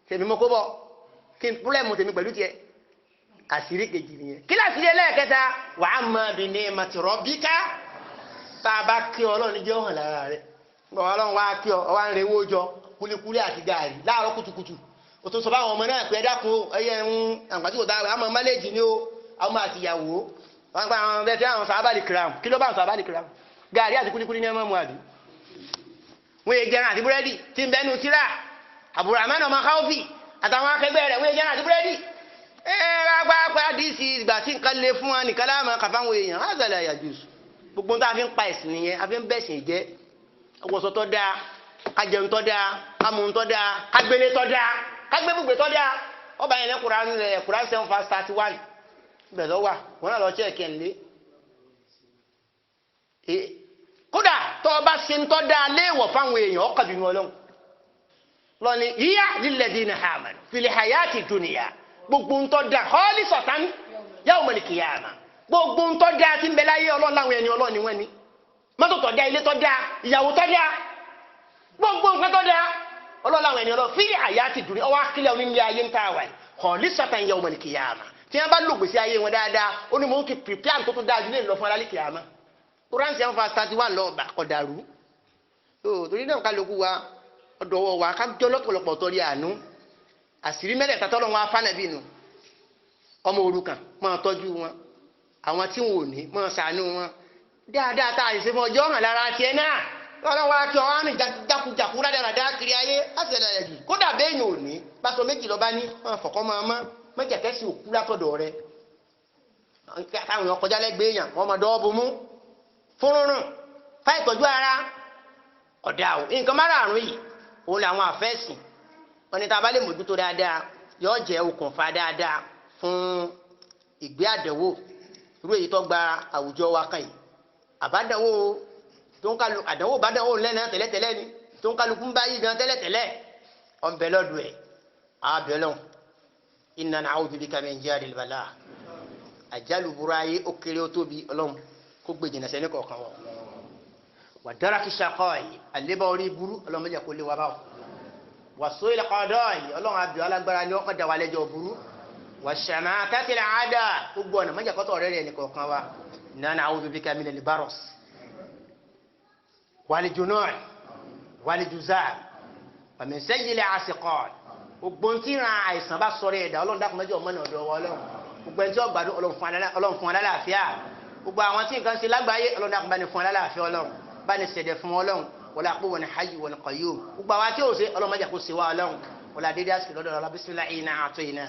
tèmi mo kó bọ́ kí n púlẹ̀mù tèmi pẹ̀lú tiẹ̀ àṣírí kejì nìyẹn kí láṣírí ẹlẹ́ẹ̀kẹta wà á mọ bí ní màtìrọ̀ bí ká tá a bá kí ọlọ́run jẹ́ ọ̀hàn lára rẹ̀ gbọ́n ọlọ́run wá kí ọ wá ń rewó jọ kúlíkúlí àti gààrí láàárọ̀ kùtùkùtù o tó sọ fáwọn ọmọ náà pé dákun ẹyẹ ń àǹgbàtí kò dára àmọ́ málẹ́jì ni ó àwọn àti ìyàwó wọn gba àwọn bẹ́ẹ̀ tí àwọn sàbálì kìram kí ló bá àwọn sàbálì kìram gààrí àti kúlíkúlí ní ẹmọ́ mu àbí wọ́n yẹ jẹran àti búrẹ́dì tí ń bẹ́nu tíra Abdurrahman ọmọ káwọ́fì àtàwọn akẹgbẹ́ rẹ̀ wọ́n yẹ jẹran àti búrẹ́dì rágbápá díìsì ìgbà tí nǹkan lè fún wa nìkan láàmú kàfáwọn èèyàn azàlẹ̀ àyàjùs gbogbo tá a fi ń pa ẹ̀sìn nìyẹn a fi ń bẹ̀sìn jẹ́ ọwọ́sọ tó dáa kájẹun tó dáa kámú tó dáa kágbélé tó dáa kágbébùgbé tó dáa ọba yẹn lẹ́kùnrin 7:31 ibẹ̀ lọ wà wọn náà lọ ṣe ẹ̀kẹ́ ńlé kódà tó o bá ṣe ń tó dáa léèwọ̀ fáwọn èèyàn ọkọ̀ bínú ọlọ́run lọ́ni yíyá lilladhina amanu fil hayati dunya gbogbo ń tó dáa khalisatan yawmal qiyamah gbogbo ń tó dáa tí ń bẹ láyé ọlọ́run láwọn ẹni ọlọ́run ni wọ́n ní mọ́tò tó dáa ilé tó dáa ìyàwó tó dáa gbogbo nǹkan tó dáa ọlọ́run láwọn ẹni ọlọ́run fil hayati dunya ọwọ́ akílẹ̀ onílé ayé ń tàwa khalisatan yawmal qiyamah tí wọ́n bá lò gbèsè ayé wọn dáadáa ó ní mò ń kí prepare tó tún dáa ju lè lọ fún alálẹ́ kìámà Quran 7:31 lọ́ọ̀bà kọ̀dàrú tó torí náà kálukú wa ọ̀dọ̀wọ́ wa ká jọ lọ́pọ̀lọpọ̀ torí àánú àṣírí mẹ́lẹ̀ta tọ́lọ́ wọn afánàbí nu ọmọ òrukàn máa tọ́jú wọn àwọn tí wọn ò ní máa ṣàánú wọn dáadáa tá a lè ṣe fún ọjọ́ hàn lára tiẹ̀ náà lọ́wọ́ wa kí ọ̀hán rìn jákujàku rádaràdá kiri ayé àṣẹlẹ̀ rẹ̀ jù kódà béèyàn ò ní pásọ méjì lọ́ba ní wọn fọ̀kọ́ máa mọ́ mẹ́jẹ̀kẹ́ sí òkú látọ̀dọ̀ rẹ̀ táwọn èèyàn kọjá lẹ́gbẹ̀ẹ́ èèyàn wọ́n máa dọ́ọ́bù mú fúnrúnrún fáì tọ́jú ara ọ̀dà ò nǹkan márààrún yìí òun làwọn àfẹ́sìn wọn ni tá a bá lè mójútó dáadáa yóò jẹ́ okùnfà dáadáa fún ìgbé àdánwò irú èyí tó gba àwùjọ wa kan yìí àbádánwò tó ń kálu àdánwò bádánwò lẹ́nu tẹ́lẹ̀tẹ́lẹ̀ ni tó ń kálukú ń bá yí gan tẹ́lẹ̀tẹ́lẹ̀ ọ̀nbẹ lọ́dún ẹ̀ àbẹ̀lọ́n inna na'udhu bika min jadil bala àjálù burú ayé ó kéré ó tóbi ọlọ́run kó gbé jìnnà sẹ́ni kọ̀ọ̀kan wọ̀ wà daraki shaqai àlébá orí burú ọlọ́run méjì kó lé wa báwò wà su'il qada'i ọlọ́run àbí alágbára ni wọ́n dá wa lẹ́jọ́ burú wà shamatatil aada gbogbo ọ̀nà méjì kọ́tọ̀ rẹ̀ ní kọ̀ọ̀kan wa inna na'udhu bika minal baras wal junun wal juzam wa min sayyi'il asiqat gbogbo tí ran àìsàn bá sọ̀rọ̀ ẹ̀dá ọlọ́run dákun mẹ́jọ ọmọ náà dọ̀wọ́ ọlọ́run gbogbo ẹni tí ó gbádùn ọlọ́run fún alálàáfíà gbogbo àwọn tí nǹkan ṣe lágbàáyé ọlọ́run dákun bá ní fún alálàáfíà ọlọ́run bá ní ṣẹ̀dẹ̀ fún ọlọ́run wala quwwata hayy wal qayyum gbogbo àwọn tí ó ṣe ọlọ́run mẹ́jọ kó ṣe wá ọlọ́run wala dédé àsìkò lọ́dọ̀ ọlọ́run bismillahina a'tayna